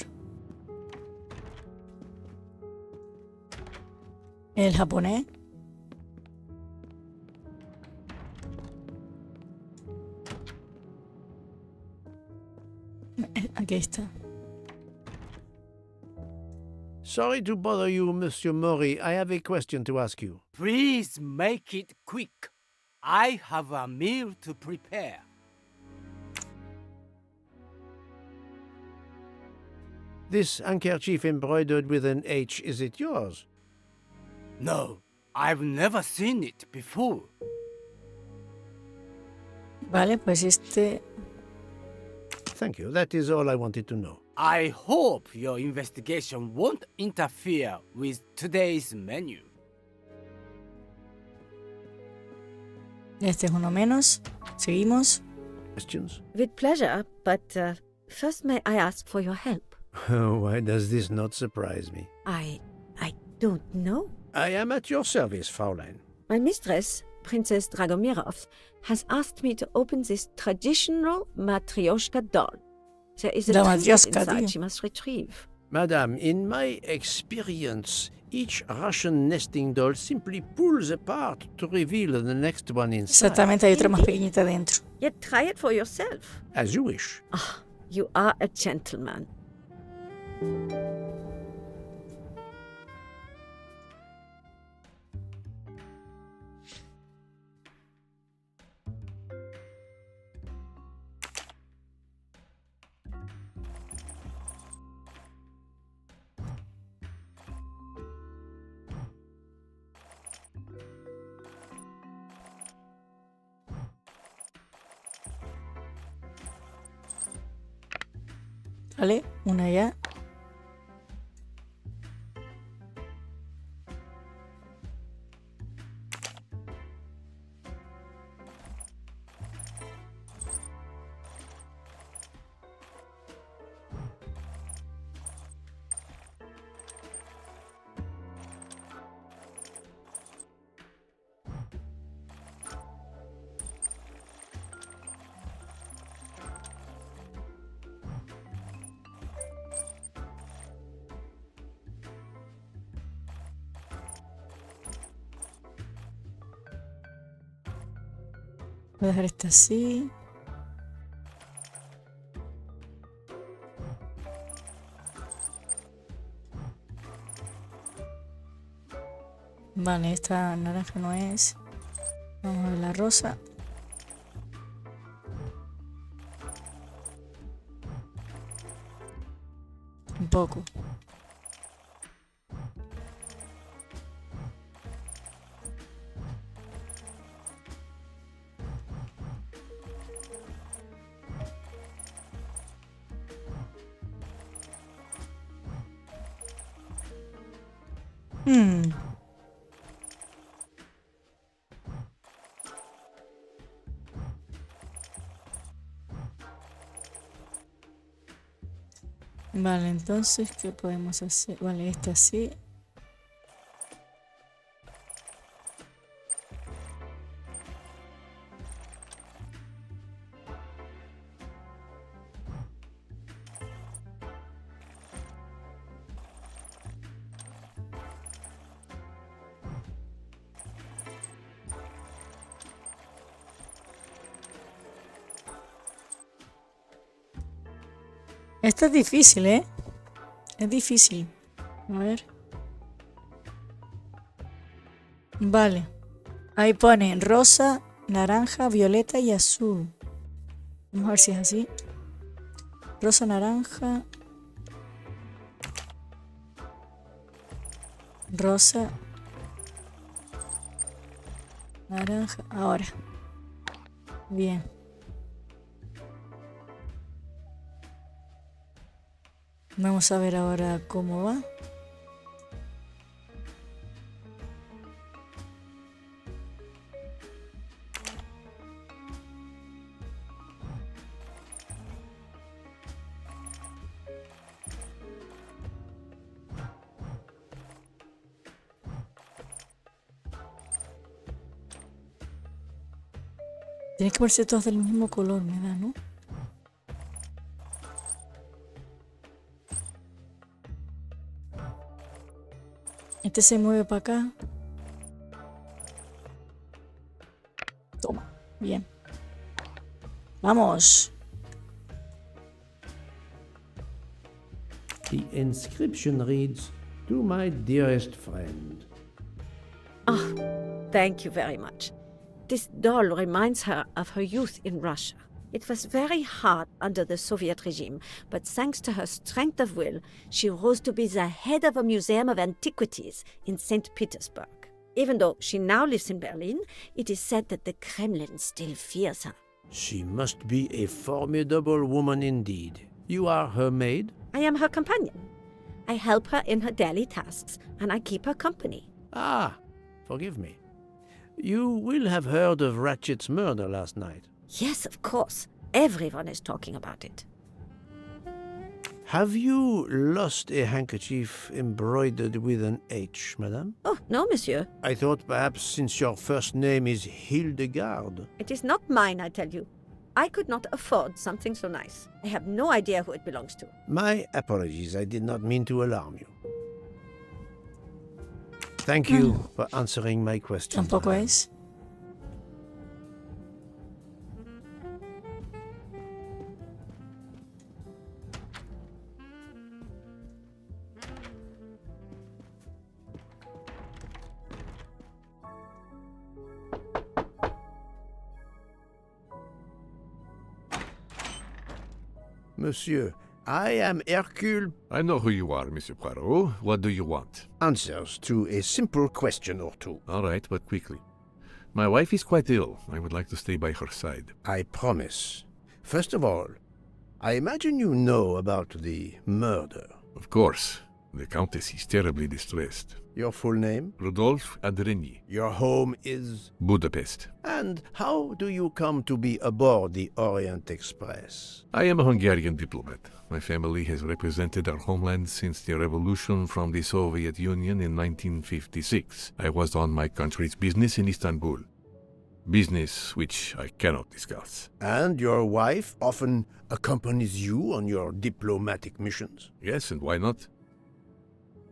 [SPEAKER 1] ¿El japonés? Aquí está.
[SPEAKER 7] Sorry to bother you, Monsieur Mori. I have a question to ask you.
[SPEAKER 12] Please make it quick. I have a meal to prepare.
[SPEAKER 7] This handkerchief embroidered with an H, is it yours?
[SPEAKER 12] No, I've never seen it before.
[SPEAKER 1] Vale, pues este.
[SPEAKER 7] Thank you. That is all I wanted to know.
[SPEAKER 12] I hope your investigation won't interfere with today's menu.
[SPEAKER 1] Este es uno menos. Seguimos.
[SPEAKER 7] Questions?
[SPEAKER 13] With pleasure, but first may I ask for your help?
[SPEAKER 7] Why does this not surprise me?
[SPEAKER 13] I don't know.
[SPEAKER 7] I am at your service, Fraulein.
[SPEAKER 13] My mistress, Princess Dragomirov, has asked me to open this traditional matryoshka doll. There is a
[SPEAKER 1] La
[SPEAKER 13] trinket
[SPEAKER 1] matryoshka,
[SPEAKER 13] inside
[SPEAKER 1] tío.
[SPEAKER 13] she must retrieve.
[SPEAKER 7] Madame, in my experience, each Russian nesting doll simply pulls apart to reveal the next one inside.
[SPEAKER 1] Exactamente, hay otra más pequeñita dentro.
[SPEAKER 13] Yet try it for yourself.
[SPEAKER 7] As you wish.
[SPEAKER 13] Ah, you are a gentleman.
[SPEAKER 1] Vale, una ya. Voy a dejar esta así. Vale, esta naranja no es. Vamos a ver la rosa. Un poco. Vale, entonces, ¿qué podemos hacer? Vale, este así. Esto es difícil, ¿eh? Es difícil. A ver. Vale. Ahí pone rosa, naranja, violeta y azul. Vamos a ver si es así. Rosa, naranja. Rosa. Naranja. Ahora. Bien. Vamos a ver ahora cómo va. Tienes que ponerse todos del mismo color, me da, ¿no? Este se mueve para acá. Toma. Bien. Vamos.
[SPEAKER 7] The inscription reads, "To my dearest friend."
[SPEAKER 13] Ah, thank you very much. This doll reminds her of her youth in Russia. It was very hard under the Soviet regime, but thanks to her strength of will, she rose to be the head of a museum of antiquities in St. Petersburg. Even though she now lives in Berlin, it is said that the Kremlin still fears her.
[SPEAKER 7] She must be a formidable woman indeed. You are her maid?
[SPEAKER 13] I am her companion. I help her in her daily tasks, and I keep her company.
[SPEAKER 7] Ah, forgive me. You will have heard of Ratchet's murder last night.
[SPEAKER 13] Yes, of course. Everyone is talking about it.
[SPEAKER 7] Have you lost a handkerchief embroidered with an H, madame?
[SPEAKER 13] Oh, no, monsieur.
[SPEAKER 7] I thought perhaps since your first name is Hildegard.
[SPEAKER 13] It is not mine, I tell you. I could not afford something so nice. I have no idea who it belongs to.
[SPEAKER 7] My apologies, I did not mean to alarm you. Thank you for answering my question.
[SPEAKER 1] Tampoco es.
[SPEAKER 7] Monsieur, I am Hércules.
[SPEAKER 8] I know who you are, Monsieur Poirot. What do you want?
[SPEAKER 7] Answers to a simple question or two.
[SPEAKER 8] All right, but quickly. My wife is quite ill. I would like to stay by her side.
[SPEAKER 7] I promise. First of all, I imagine you know about the murder.
[SPEAKER 8] Of course. The Countess is terribly distressed.
[SPEAKER 7] Your full name?
[SPEAKER 8] Rodolphe Adreny.
[SPEAKER 7] Your home is?
[SPEAKER 8] Budapest.
[SPEAKER 7] And how do you come to be aboard the Orient Express?
[SPEAKER 8] I am a Hungarian diplomat. My family has represented our homeland since the revolution from the Soviet Union in 1956. I was on my country's business in Istanbul. Business which I cannot discuss.
[SPEAKER 7] And your wife often accompanies you on your diplomatic missions?
[SPEAKER 8] Yes, and why not?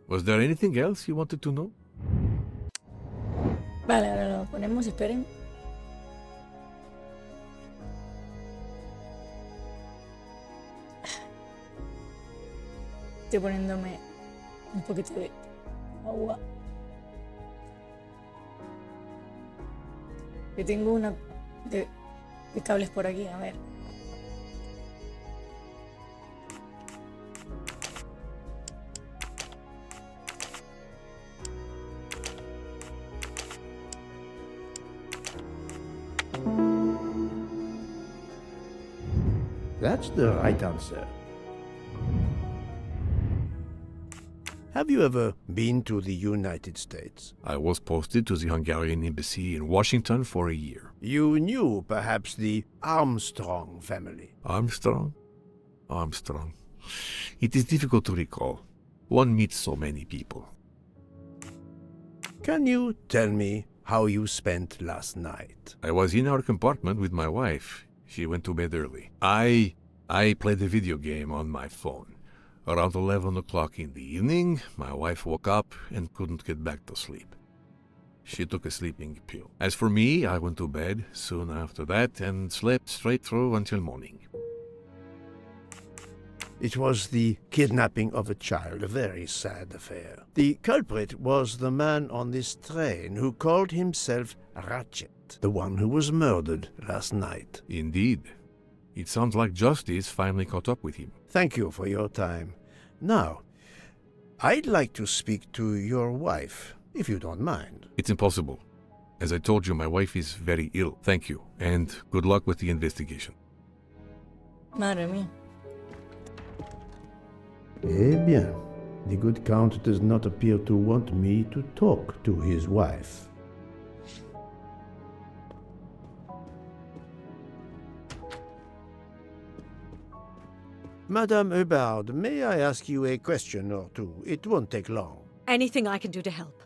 [SPEAKER 8] Was there anything else you wanted to know?
[SPEAKER 1] Vale, ahora lo ponemos, esperen. Estoy poniéndome un poquito de agua. Que tengo una de cables por aquí, a ver.
[SPEAKER 7] That's the right answer. Have you ever been to the United States?
[SPEAKER 8] I was posted to the Hungarian embassy in Washington for a year.
[SPEAKER 7] You knew perhaps the Armstrong family.
[SPEAKER 8] Armstrong? Armstrong. It is difficult to recall. One meets so many people.
[SPEAKER 7] Can you tell me how you spent last night?
[SPEAKER 8] I was in our compartment with my wife. She went to bed early. I played a video game on my phone. Around 11 o'clock in the evening, my wife woke up and couldn't get back to sleep. She took a sleeping pill. As for me, I went to bed soon after that and slept straight through until morning.
[SPEAKER 7] It was the kidnapping of a child, a very sad affair. The culprit was the man on this train who called himself Ratchet, the one who was murdered last night.
[SPEAKER 8] Indeed. It sounds like justice finally caught up with him.
[SPEAKER 7] Thank you for your time. Now, I'd like to speak to your wife, if you don't mind.
[SPEAKER 8] It's impossible. As I told you, my wife is very ill. Thank you, and good luck with the investigation.
[SPEAKER 1] Madre mía.
[SPEAKER 7] Eh bien, the good count does not appear to want me to talk to his wife. Madame Hubbard, may I ask you a question or two? It won't take long.
[SPEAKER 13] Anything I can do to help?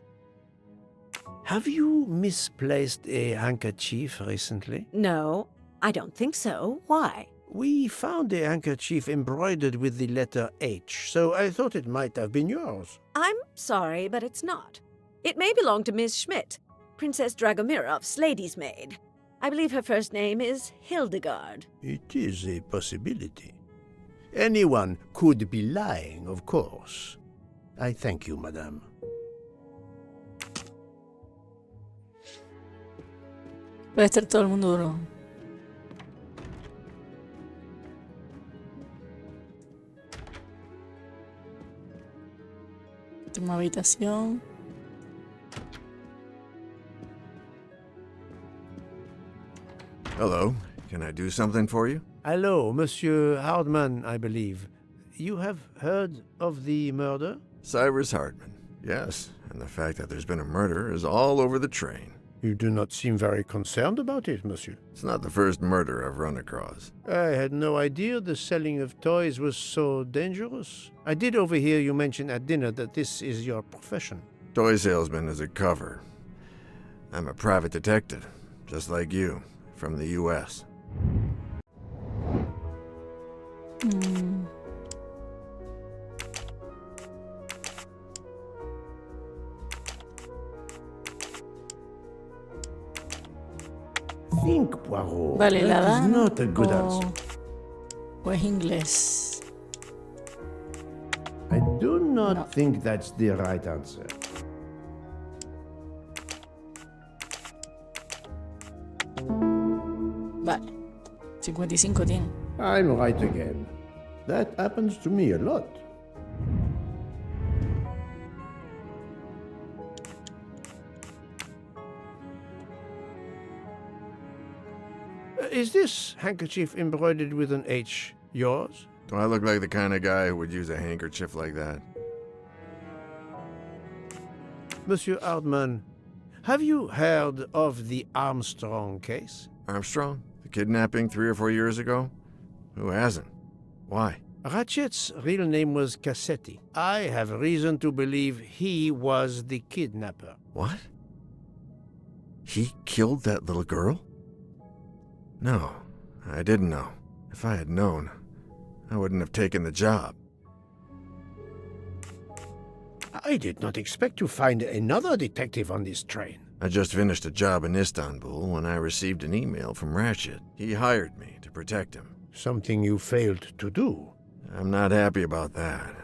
[SPEAKER 7] Have you misplaced a handkerchief recently?
[SPEAKER 13] No, I don't think so. Why?
[SPEAKER 7] We found a handkerchief embroidered with the letter H, so I thought it might have been yours.
[SPEAKER 13] I'm sorry, but it's not. It may belong to Miss Schmidt, Princess Dragomirov's lady's maid. I believe her first name is Hildegard.
[SPEAKER 7] It is a possibility. Anyone could be lying, of course. I thank you, madame.
[SPEAKER 1] Puede estar todo el mundo duro. Una habitación.
[SPEAKER 5] Hello. Can I do something for you?
[SPEAKER 7] Hello, Monsieur Hardman, I believe. You have heard of the murder?
[SPEAKER 5] Cyrus Hardman. Yes, and the fact that there's been a murder is all over the train.
[SPEAKER 7] You do not seem very concerned about it, monsieur.
[SPEAKER 5] It's not the first murder I've run across.
[SPEAKER 7] I had no idea the selling of toys was so dangerous. I did overhear you mention at dinner that this is your profession.
[SPEAKER 5] Toy salesman is a cover. I'm a private detective, just like you, from the U.S.
[SPEAKER 7] Think, Poirot.
[SPEAKER 1] Vale, la
[SPEAKER 7] That is
[SPEAKER 1] dan
[SPEAKER 7] not a good answer.
[SPEAKER 1] o es inglés.
[SPEAKER 7] I do not
[SPEAKER 1] No.
[SPEAKER 7] think that's the right answer.
[SPEAKER 1] Vale. 55 tiene.
[SPEAKER 7] I'm right again. That happens to me a lot. Is this handkerchief embroidered with an H yours?
[SPEAKER 5] Do I look like the kind of guy who would use a handkerchief like that?
[SPEAKER 7] Monsieur Hardman, have you heard of the Armstrong case?
[SPEAKER 5] Armstrong? The kidnapping 3 or 4 years ago? Who hasn't? Why?
[SPEAKER 7] Ratchet's real name was Cassetti. I have reason to believe he was the kidnapper.
[SPEAKER 5] What? He killed that little girl? No, I didn't know. If I had known, I wouldn't have taken the job.
[SPEAKER 7] I did not expect to find another detective on this train.
[SPEAKER 5] I just finished a job in Istanbul when I received an email from Ratchet. He hired me to protect him.
[SPEAKER 7] Something you failed to do.
[SPEAKER 5] I'm not happy about that.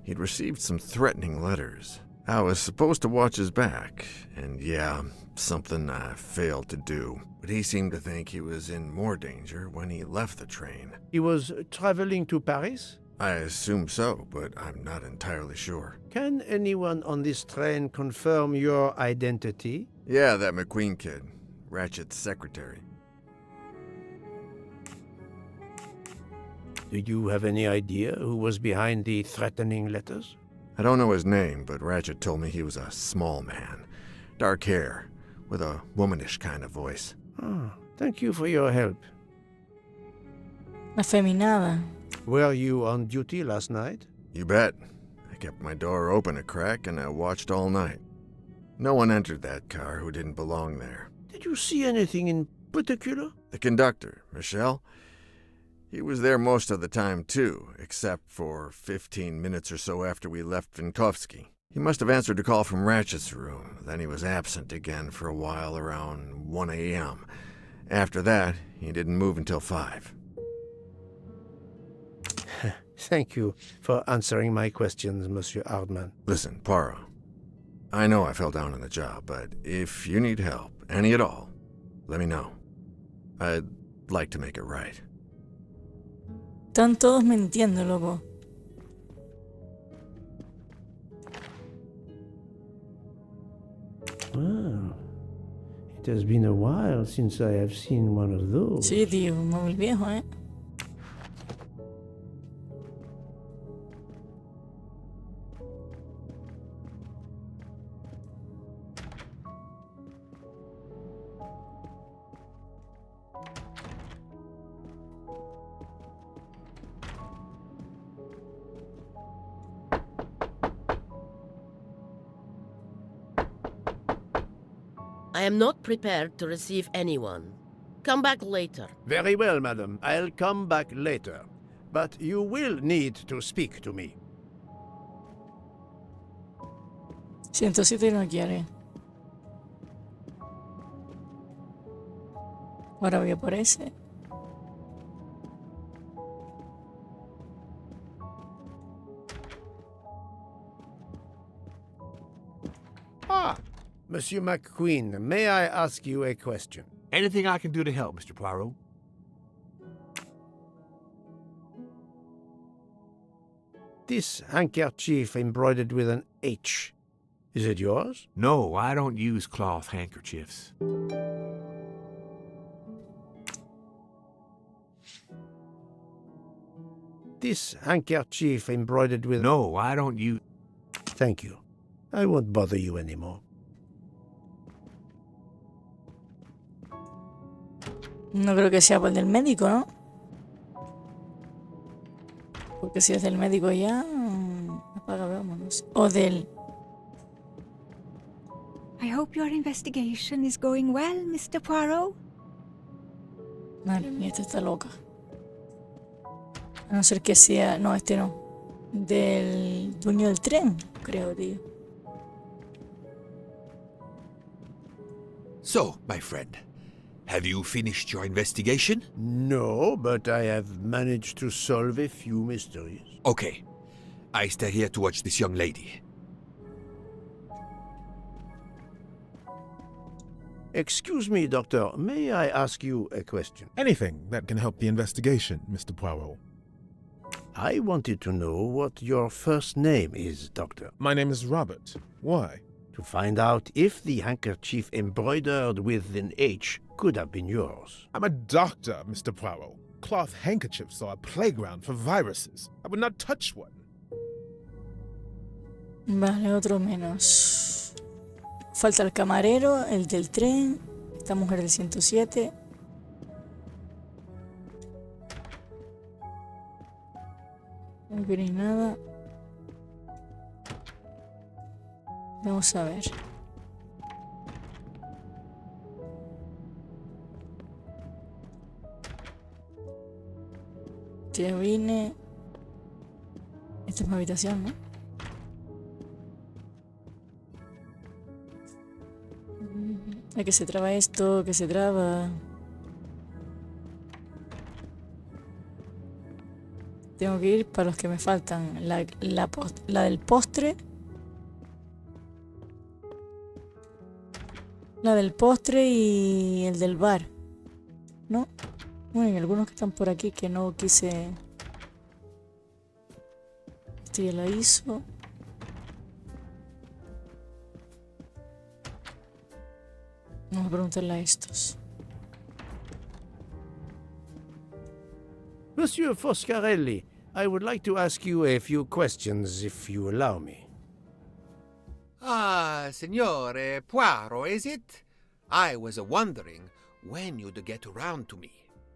[SPEAKER 5] He'd received some threatening letters. I was supposed to watch his back, and yeah, something I failed to do. But he seemed to think he was in more danger when he left the train.
[SPEAKER 7] He was traveling to Paris?
[SPEAKER 5] I assume so, but I'm not entirely sure.
[SPEAKER 7] Can anyone on this train confirm your identity?
[SPEAKER 5] Yeah, that McQueen kid. Ratchet's secretary.
[SPEAKER 7] Do you have any idea who was behind the threatening letters?
[SPEAKER 5] I don't know his name, but Ratchet told me he was a small man. Dark hair, with a womanish kind of voice.
[SPEAKER 7] Oh, thank you for your help.
[SPEAKER 1] Afeminada.
[SPEAKER 7] Were you on duty last night?
[SPEAKER 5] You bet. I kept my door open a crack and I watched all night. No one entered that car who didn't belong there.
[SPEAKER 7] Did you see anything in particular?
[SPEAKER 5] The conductor, Michel. He was there most of the time, too, except for 15 minutes or so after we left Vinkovsky. He must have answered a call from Ratchet's room. Then he was absent again for a while around 1 a.m. After that, he didn't move until 5.
[SPEAKER 7] Thank you for answering my questions, Monsieur Hardman.
[SPEAKER 5] Listen, Poirot. I know I fell down on the job, but if you need help, any at all, let me know. I'd like to make it right.
[SPEAKER 1] Están todos mintiendo, loco.
[SPEAKER 7] Wow. It has been a while since I have seen one of those.
[SPEAKER 1] Sí, tío, un móvil viejo, ¿eh?
[SPEAKER 14] I am not prepared to receive anyone. Come back later.
[SPEAKER 7] Very well, madam. I'll come back later. But you will need to speak to me.
[SPEAKER 1] 107 no quiere. Ahora voy a por ese.
[SPEAKER 7] Ah, Monsieur McQueen, may I ask you a question?
[SPEAKER 8] Anything I can do to help, Mr. Poirot?
[SPEAKER 7] This handkerchief embroidered with an H. Is it yours?
[SPEAKER 8] No, I don't use cloth handkerchiefs.
[SPEAKER 7] This handkerchief embroidered with...
[SPEAKER 8] No, I don't use...
[SPEAKER 7] Thank you. I won't bother you anymore.
[SPEAKER 1] No creo que sea por el del médico, ¿no? Porque si es del médico ya... apaga, vámonos. O del...
[SPEAKER 15] I hope your investigation is going well, Mr. Poirot.
[SPEAKER 1] Madre mía, esta está loca. A no ser que sea... No, este no. Del dueño del tren, creo, tío.
[SPEAKER 16] So, my friend, have you finished your investigation?
[SPEAKER 7] No, but I have managed to solve a few mysteries.
[SPEAKER 16] Okay. I stay here to watch this young lady.
[SPEAKER 7] Excuse me, Doctor. May I ask you a question?
[SPEAKER 6] Anything that can help the investigation, Mr. Poirot.
[SPEAKER 7] I wanted to know what your first name is, Doctor.
[SPEAKER 6] My name is Robert. Why?
[SPEAKER 7] To find out if the handkerchief embroidered with an H could have been yours.
[SPEAKER 6] I'm a doctor, Mr. Poirot. Cloth handkerchiefs are a playground for viruses. I would not touch one.
[SPEAKER 1] Vale, otro menos. Falta el camarero, el del tren, esta mujer del 107. No viene nada. Vamos a ver. Ya vine. Esta es mi habitación, ¿no? Ay, que se traba esto, que se traba. Tengo que ir para los que me faltan. La del postre. La del postre y el del bar. ¿No? Bueno, hay algunos que están por aquí que no quise... Este ya lo hizo. Vamos a preguntarle a estos.
[SPEAKER 7] Monsieur Foscarelli, I would like to ask you a few questions, if you allow me.
[SPEAKER 16] Ah, Signore Poirot, is it? I was wondering when you'd get around to me.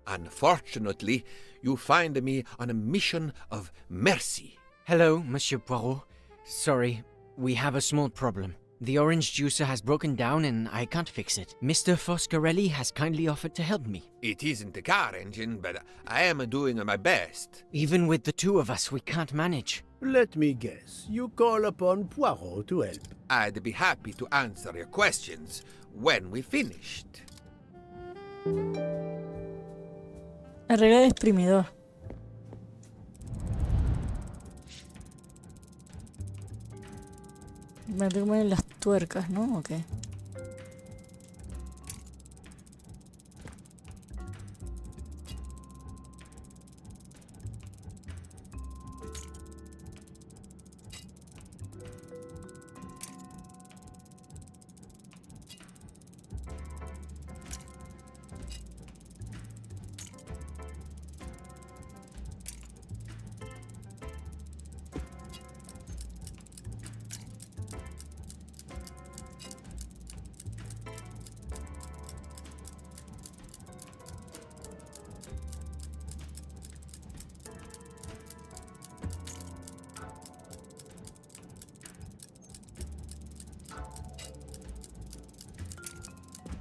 [SPEAKER 16] Unfortunately, you find me on a mission of mercy.
[SPEAKER 10] Hello, Monsieur Poirot. Sorry, we have a small problem. The orange juicer has broken down and I can't fix it. Mr. Foscarelli has kindly offered to help me.
[SPEAKER 16] It isn't a car engine, but I am doing my best.
[SPEAKER 10] Even with the two of us, we can't manage.
[SPEAKER 7] Let me guess, you call upon Poirot to help.
[SPEAKER 16] I'd be happy to answer your questions when we finished.
[SPEAKER 1] Arreglar el exprimidor. Me tengo que poner las tuercas, ¿no? ¿O qué?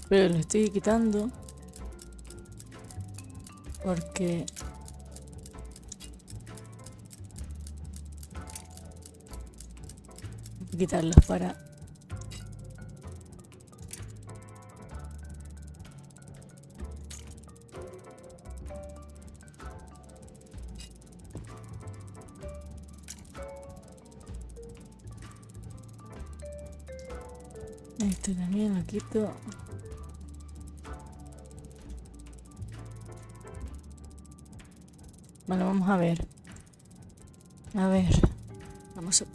[SPEAKER 1] Pero lo estoy quitando porque voy a quitarlos para este también lo quito. Vale, vamos a ver. A ver. Vamos a...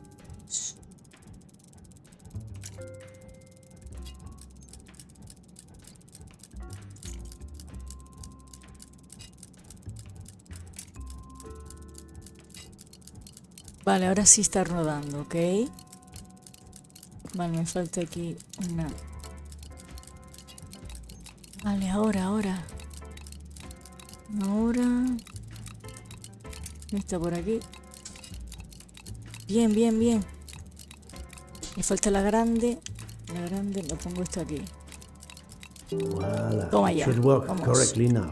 [SPEAKER 1] Vale, ahora sí está rodando, ¿ok? Vale, me falta aquí una... Vale, ahora. Está por aquí. Bien. Me falta la grande. Lo pongo esto aquí.
[SPEAKER 7] Voila.
[SPEAKER 1] Toma ya.
[SPEAKER 7] Should work
[SPEAKER 1] Vamos.
[SPEAKER 7] correctly now.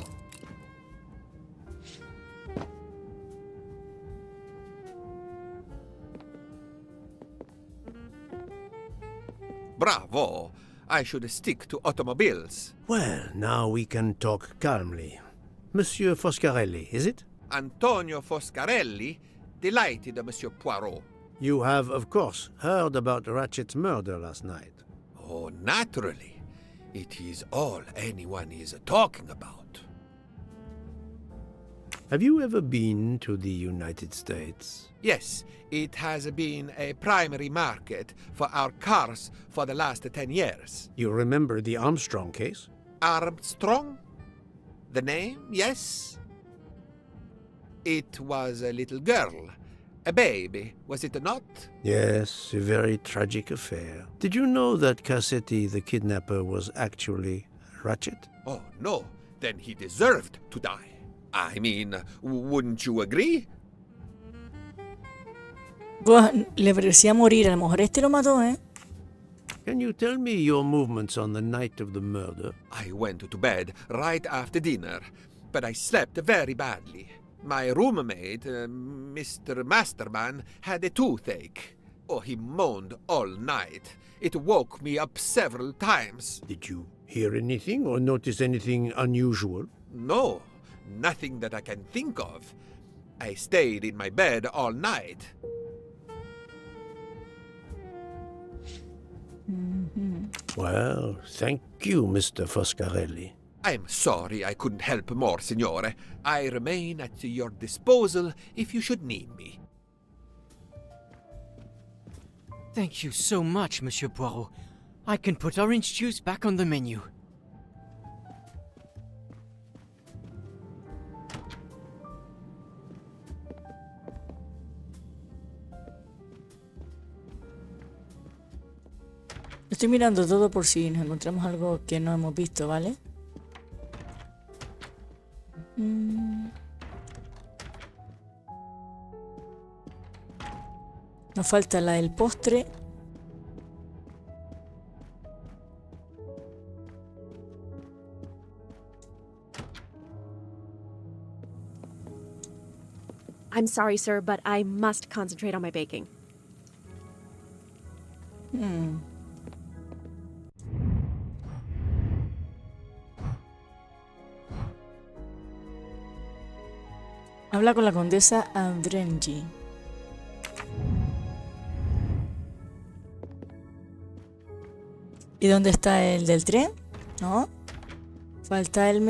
[SPEAKER 16] Bravo! I should stick to automobiles.
[SPEAKER 7] Well, now we can talk calmly. Monsieur Foscarelli, is it?
[SPEAKER 16] Antonio Foscarelli, delighted, Monsieur Poirot.
[SPEAKER 7] You have, of course, heard about Ratchet's murder last night.
[SPEAKER 16] Oh, naturally. It is all anyone is talking about.
[SPEAKER 7] Have you ever been to the United States?
[SPEAKER 16] Yes, it has been a primary market for our cars for the last 10 years.
[SPEAKER 7] You remember the Armstrong case?
[SPEAKER 16] Armstrong? The name, yes? It was a little girl. A baby, was it not?
[SPEAKER 7] Yes, a very tragic affair. Did you know that Cassetti, the kidnapper, was actually Ratchet?
[SPEAKER 16] Oh, no. Then he deserved to die. I mean, wouldn't you agree?
[SPEAKER 1] Pues, le parecía morir. A lo mejor este lo mató, ¿eh?
[SPEAKER 7] Can you tell me your movements on the night of the murder?
[SPEAKER 16] I went to bed right after dinner, but I slept very badly. My roommate, Mr. Masterman, had a toothache. Oh, he moaned all night. It woke me up several times.
[SPEAKER 7] Did you hear anything or notice anything unusual?
[SPEAKER 16] No, nothing that I can think of. I stayed in my bed all night.
[SPEAKER 7] Well, thank you, Mr. Foscarelli.
[SPEAKER 16] I'm sorry I couldn't help more, signore. I remain at your disposal if you should need me.
[SPEAKER 10] Thank you so much, Monsieur Poirot. I can put orange juice back on the menu.
[SPEAKER 1] Estoy mirando todo por si nos encontramos algo que no hemos visto, ¿vale? Nos falta la del postre.
[SPEAKER 17] I'm sorry, sir, but I must concentrate on my baking.
[SPEAKER 1] Habla con la condesa Andrenji. ¿Y dónde está el del tren? ¿No? Falta el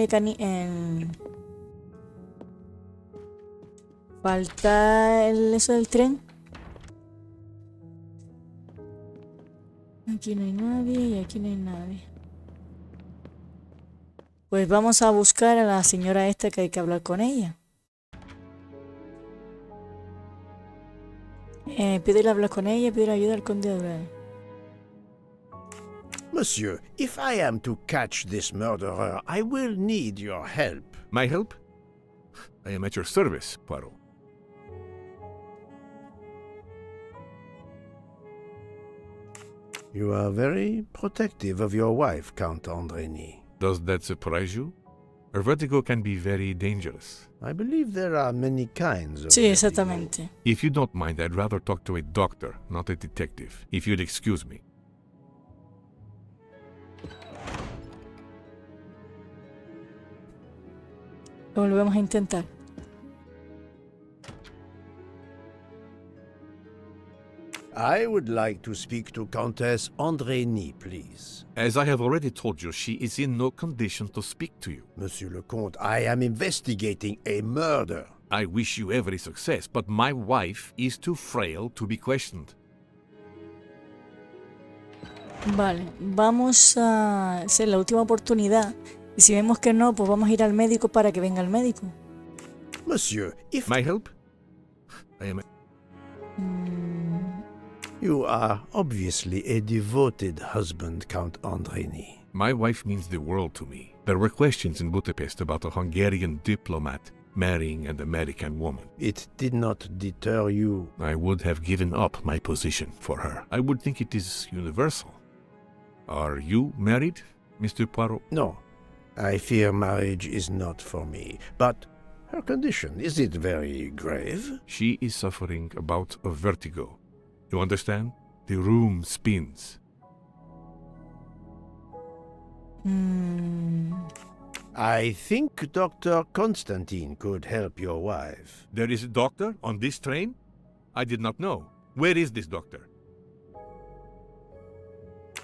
[SPEAKER 1] Falta eso del tren. Aquí no hay nadie y aquí no hay nadie. Pues vamos a buscar a la señora esta que hay que hablar con ella. Pídele hablar con ella, pídele ayuda al conde de Durante.
[SPEAKER 7] Monsieur, if I am to catch this murderer, I will need your help.
[SPEAKER 8] My help? I am at your service, Poirot.
[SPEAKER 7] You are very protective of your wife, Count Andreni.
[SPEAKER 8] Does that surprise you? Her vertigo can be very dangerous.
[SPEAKER 7] I believe there are many kinds of
[SPEAKER 1] Sí, exactamente.
[SPEAKER 8] If you don't mind, I'd rather talk to a doctor, not a detective. If you'd excuse me.
[SPEAKER 1] Lo volvemos a intentar.
[SPEAKER 7] I would like to speak to Countess Andreni, please.
[SPEAKER 8] As I have already told you, she is in no condition to speak to you.
[SPEAKER 7] Monsieur le Comte, I am investigating a murder.
[SPEAKER 8] I wish you every success, but my wife is too frail to be questioned.
[SPEAKER 1] Vale, vamos a hacer la última oportunidad. Y si vemos que no, pues vamos a ir al médico para que venga el médico.
[SPEAKER 7] Monsieur, if...
[SPEAKER 8] My help? I am...
[SPEAKER 7] You are obviously a devoted husband, Count Andreni.
[SPEAKER 8] My wife means the world to me. There were questions in Budapest about a Hungarian diplomat marrying an American woman.
[SPEAKER 7] It did not deter you.
[SPEAKER 8] I would have given up my position for her. I would think it is universal. Are you married, Mr. Poirot?
[SPEAKER 7] No. I fear marriage is not for me. But her condition, is it very grave?
[SPEAKER 8] She is suffering a bout of vertigo. You understand? The room spins.
[SPEAKER 7] I think Dr. Constantine could help your wife.
[SPEAKER 8] There is a doctor on this train? I did not know. Where is this doctor?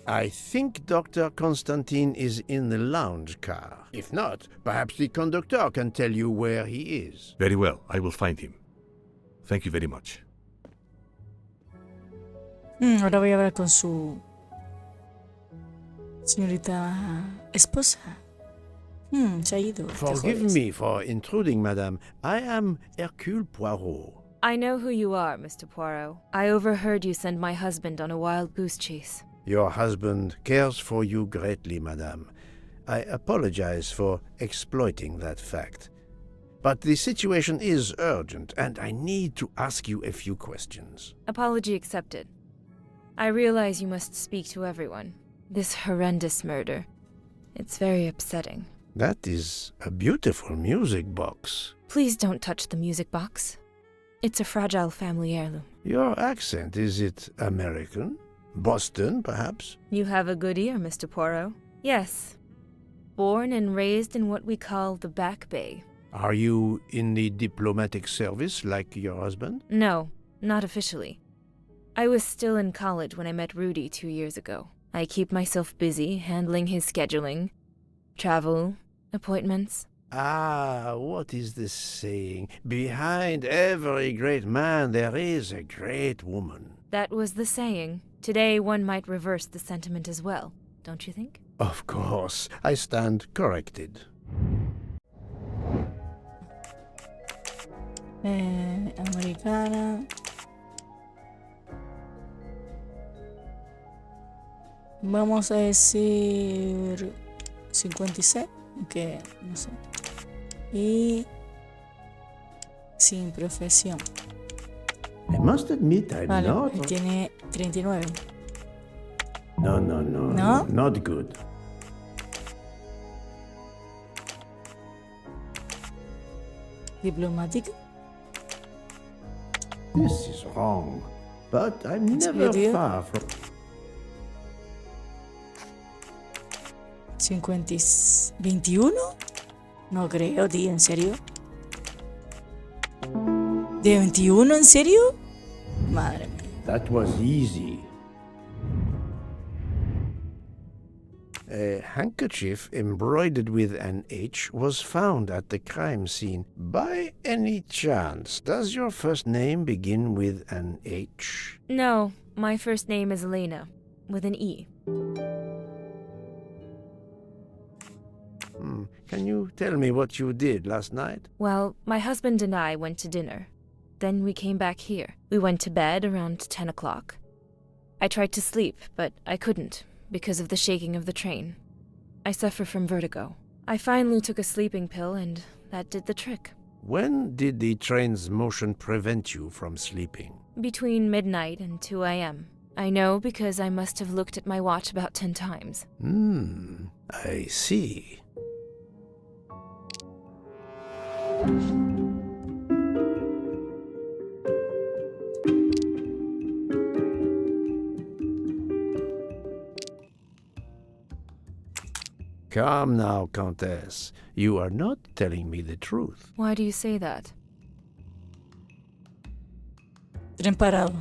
[SPEAKER 7] I think Dr. Constantine is in the lounge car. If not, perhaps the conductor can tell you where he is.
[SPEAKER 8] Very well, I will find him. Thank you very much.
[SPEAKER 1] Ahora voy a hablar con su señorita esposa. Se ha ido.
[SPEAKER 7] Forgive me for intruding, madame. I am Hércules Poirot.
[SPEAKER 18] I know who you are, Mr. Poirot. I overheard you send my husband on a wild goose chase.
[SPEAKER 7] Your husband cares for you greatly, madame. I apologize for exploiting that fact. But the situation is urgent, and I need to ask you a few questions.
[SPEAKER 18] Apology accepted. I realize you must speak to everyone. This horrendous murder. It's very upsetting.
[SPEAKER 7] That is a beautiful music box.
[SPEAKER 18] Please don't touch the music box. It's a fragile family heirloom.
[SPEAKER 7] Your accent, is it American? Boston, perhaps?
[SPEAKER 18] You have a good ear, Mr. Poirot. Yes. Born and raised in what we call the Back Bay.
[SPEAKER 7] Are you in the diplomatic service like your husband?
[SPEAKER 18] No, not officially. I was still in college when I met Rudy 2 years ago. I keep myself busy handling his scheduling, travel, appointments.
[SPEAKER 7] Ah, what is the saying? Behind every great man there is a great woman.
[SPEAKER 18] That was the saying. Today one might reverse the sentiment as well, don't you think?
[SPEAKER 7] Of course, I stand corrected.
[SPEAKER 1] Americana. Vamos a decir 56, que no sé. Y sin profesión.
[SPEAKER 7] I must admit I'm
[SPEAKER 1] Vale,
[SPEAKER 7] not...
[SPEAKER 1] él tiene 39.
[SPEAKER 7] No,
[SPEAKER 1] ¿No?
[SPEAKER 7] not good.
[SPEAKER 1] Diplomática.
[SPEAKER 7] This is wrong, but I'm never
[SPEAKER 1] Misterio.
[SPEAKER 7] far from...
[SPEAKER 1] 21. No creo, tío, ¿en serio? ¿De 21, en serio? Madre mía.
[SPEAKER 7] That was easy. A handkerchief embroidered with an H was found at the crime scene. By any chance, does your first name begin with an H?
[SPEAKER 18] No, my first name is Elena, with an E.
[SPEAKER 7] Can you tell me what you did last night?
[SPEAKER 18] Well, my husband and I went to dinner. Then we came back here. We went to bed around 10 o'clock. I tried to sleep, but I couldn't, because of the shaking of the train. I suffer from vertigo. I finally took a sleeping pill, and that did the trick.
[SPEAKER 7] When did the train's motion prevent you from sleeping?
[SPEAKER 18] Between midnight and 2 a.m. I know because I must have looked at my watch about 10 times.
[SPEAKER 7] I see. Come now, Countess. You are not telling me the truth.
[SPEAKER 18] Why do you say that?
[SPEAKER 1] Tren parado.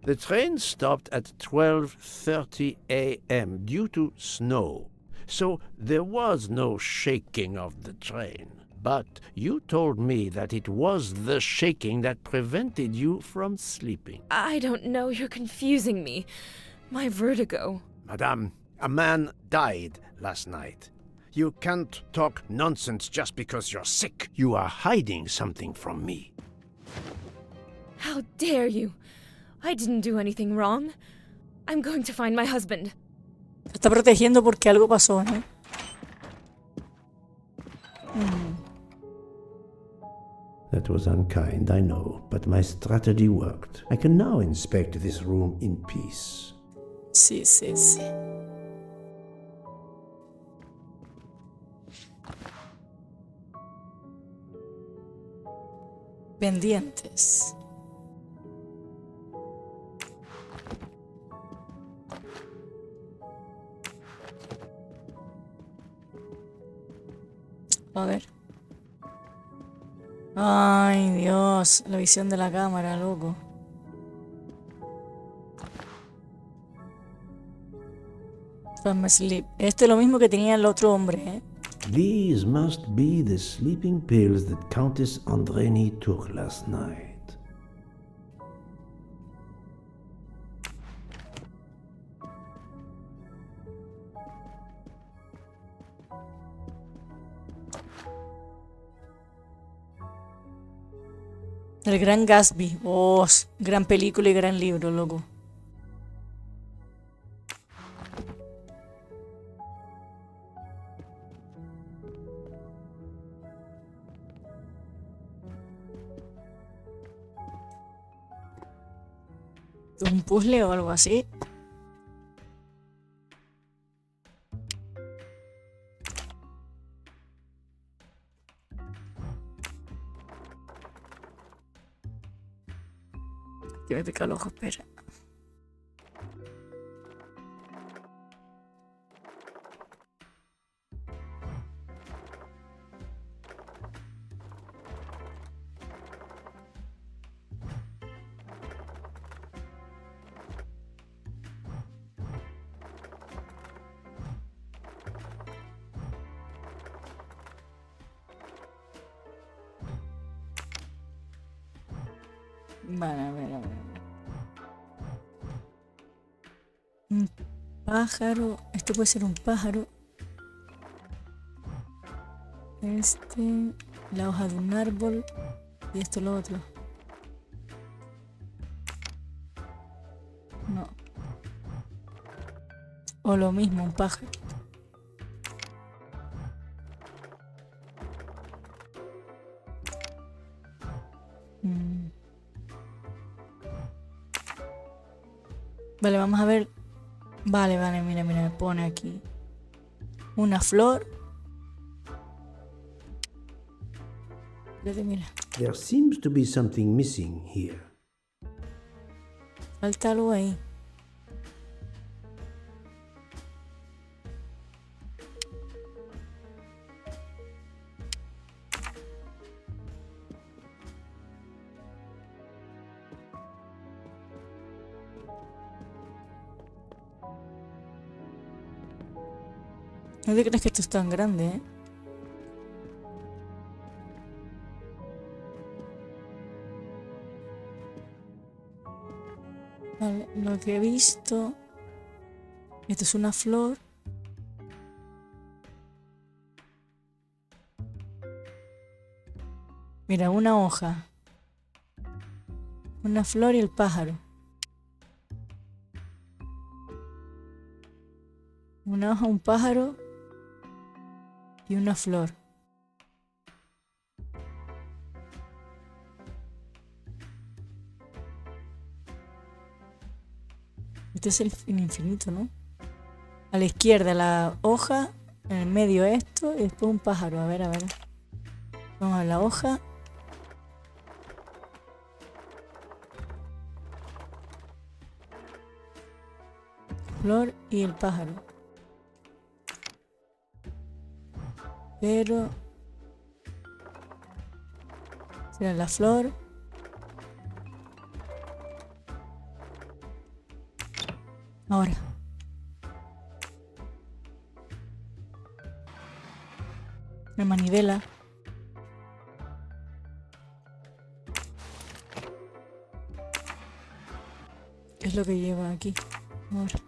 [SPEAKER 7] The train stopped at 12:30 a.m. due to snow, so there was no shaking of the train. But you told me that it was the shaking that prevented you from sleeping.
[SPEAKER 18] I don't know, you're confusing me. My vertigo.
[SPEAKER 7] Madame, a man died last night. You can't talk nonsense just because you're sick. You are hiding something from me.
[SPEAKER 18] How dare you? I didn't do anything wrong. I'm going to find my husband.
[SPEAKER 1] Te está protegiendo porque algo pasó, ¿eh?
[SPEAKER 7] That was unkind, I know, but my strategy worked. I can now inspect this room in peace.
[SPEAKER 1] Sí. Pendientes. A ver. Ay, Dios. La visión de la cámara, loco. From sleep. Este es lo mismo que tenía el otro hombre, ¿eh?
[SPEAKER 7] These must be the sleeping pills that Countess Andreni took last night.
[SPEAKER 1] El Gran Gatsby. Oh, gran película y gran libro, loco. ¿Un puzzle o algo así? Que me pica el ojo, espera. Vale, a ver, a ver. Un pájaro. Esto puede ser un pájaro. La hoja de un árbol. Y esto lo otro. No. O lo mismo, un pájaro. Vale, vamos a ver. Vale, mira, me pone aquí. Una flor. Mira.
[SPEAKER 7] There seems to be something missing here.
[SPEAKER 1] Falta algo ahí. No te crees que esto es tan grande, ¿eh? Vale, lo que he visto. Esto es una flor. Mira, una hoja. Una flor y el pájaro. Una hoja, un pájaro y una flor. Este es el infinito, ¿no? A la izquierda la hoja, en el medio esto y después un pájaro. A ver, a ver. Vamos a la hoja. Flor y el pájaro. Pero será la flor. Ahora. Una manivela. ¿Qué es lo que lleva aquí? Ahora.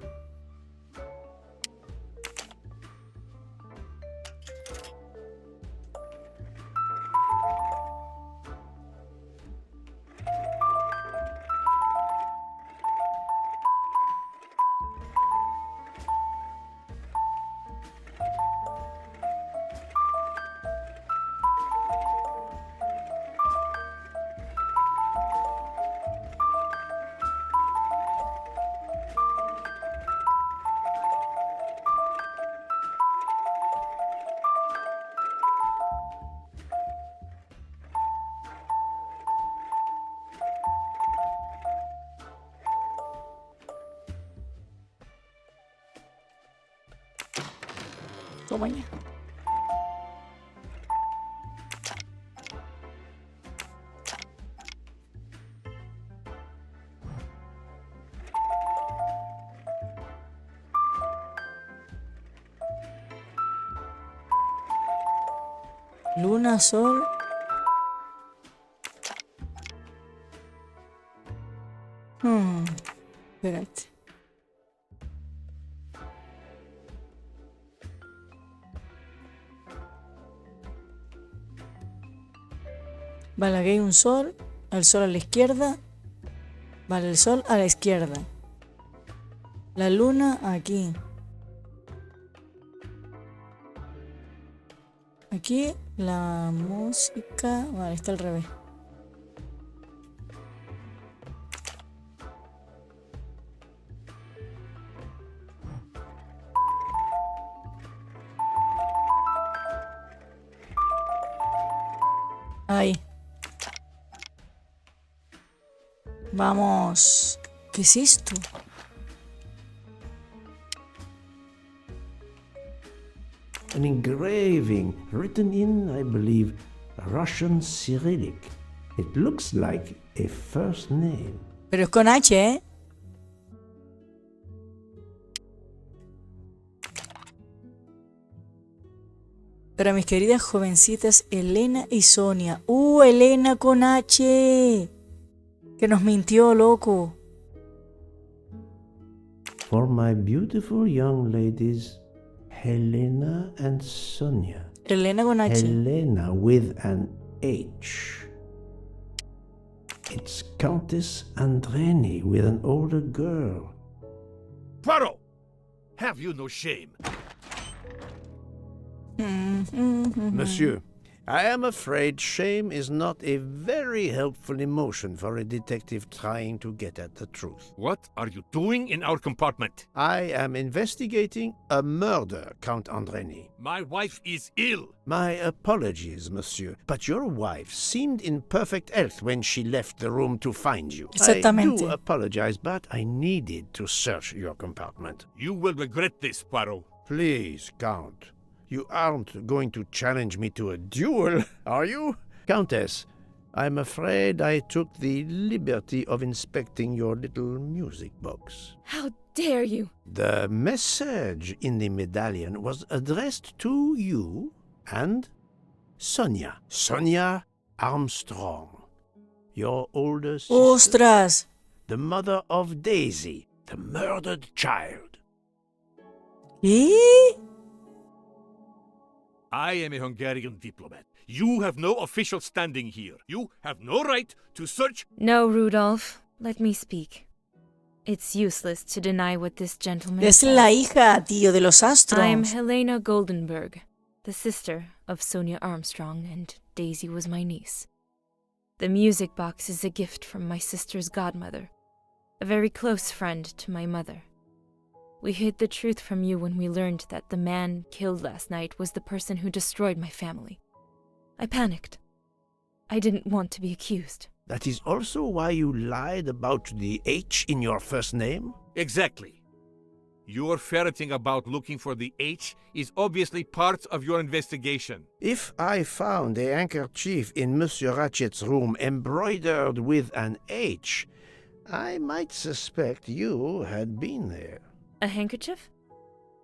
[SPEAKER 1] Toma ya. Luna, sol. Espérate. Vale, aquí hay un sol. El sol a la izquierda. Vale, el sol a la izquierda. La luna aquí. Aquí la música. Vale, está al revés. Ahí. Vamos. ¿Qué es esto?
[SPEAKER 7] An engraving written in, I believe, Russian Cyrillic. It looks like a first name.
[SPEAKER 1] Pero es con H, ¿eh? Para mis queridas jovencitas Elena y Sonia. Elena con H. ¡Qué Que nos mintió, loco.
[SPEAKER 7] For my beautiful young ladies, Helena and Sonia.
[SPEAKER 1] Elena con H.
[SPEAKER 7] Helena with an H. It's Countess Andreni with an older girl.
[SPEAKER 8] Poirot! Have you no shame?
[SPEAKER 7] Monsieur, I am afraid shame is not a very helpful emotion for a detective trying to get at the truth.
[SPEAKER 8] What are you doing in our compartment?
[SPEAKER 7] I am investigating a murder, Count Andreni.
[SPEAKER 8] My wife is ill.
[SPEAKER 7] My apologies, monsieur, but your wife seemed in perfect health when she left the room to find you.
[SPEAKER 1] Exactamente.
[SPEAKER 7] I do apologize, but I needed to search your compartment.
[SPEAKER 8] You will regret this, Poirot.
[SPEAKER 7] Please, Count. You aren't going to challenge me to a duel, are you? Countess, I'm afraid I took the liberty of inspecting your little music box.
[SPEAKER 18] How dare you?
[SPEAKER 7] The message in the medallion was addressed to you and Sonia. Sonia Armstrong. Your older sister.
[SPEAKER 1] ¡Ostras!
[SPEAKER 7] The mother of Daisy, the murdered child.
[SPEAKER 1] ¿Qué?
[SPEAKER 8] I am a Hungarian diplomat. You have no official standing here. You have no right to search.
[SPEAKER 18] No, Rudolph. Let me speak. It's useless to deny what this gentleman
[SPEAKER 1] Es
[SPEAKER 18] says.
[SPEAKER 1] la hija, tío, de los astros.
[SPEAKER 18] I'm Helena Goldenberg, the sister of Sonia Armstrong, and Daisy was my niece. The music box is a gift from my sister's godmother, a very close friend to my mother. We hid the truth from you when we learned that the man killed last night was the person who destroyed my family. I panicked. I didn't want to be accused.
[SPEAKER 7] That is also why you lied about the H in your first name?
[SPEAKER 8] Exactly. Your ferreting about looking for the H is obviously part of your investigation.
[SPEAKER 7] If I found a handkerchief in Monsieur Ratchet's room embroidered with an H, I might suspect you had been there.
[SPEAKER 18] A handkerchief?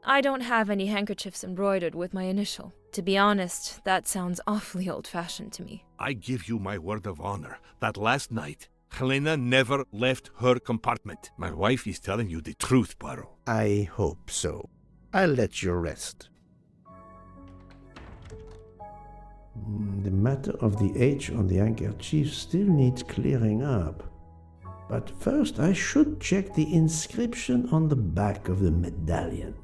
[SPEAKER 18] I don't have any handkerchiefs embroidered with my initial. To be honest, that sounds awfully old-fashioned to me.
[SPEAKER 8] I give you my word of honor that last night, Helena never left her compartment. My wife is telling you the truth, Poirot.
[SPEAKER 7] I hope so. I'll let you rest. The matter of the H on the handkerchief still needs clearing up. But first I should check the inscription on the back of the medallion.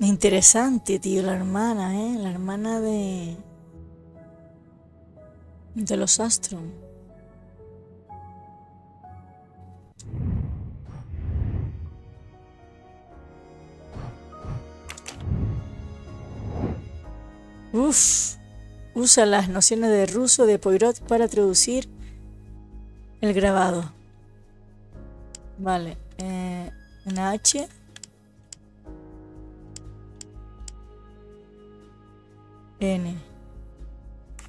[SPEAKER 1] Interesante, tío, la hermana, La hermana de los astros. Uf. Usa las nociones de ruso de Poirot para traducir el grabado. Vale. Una H. N.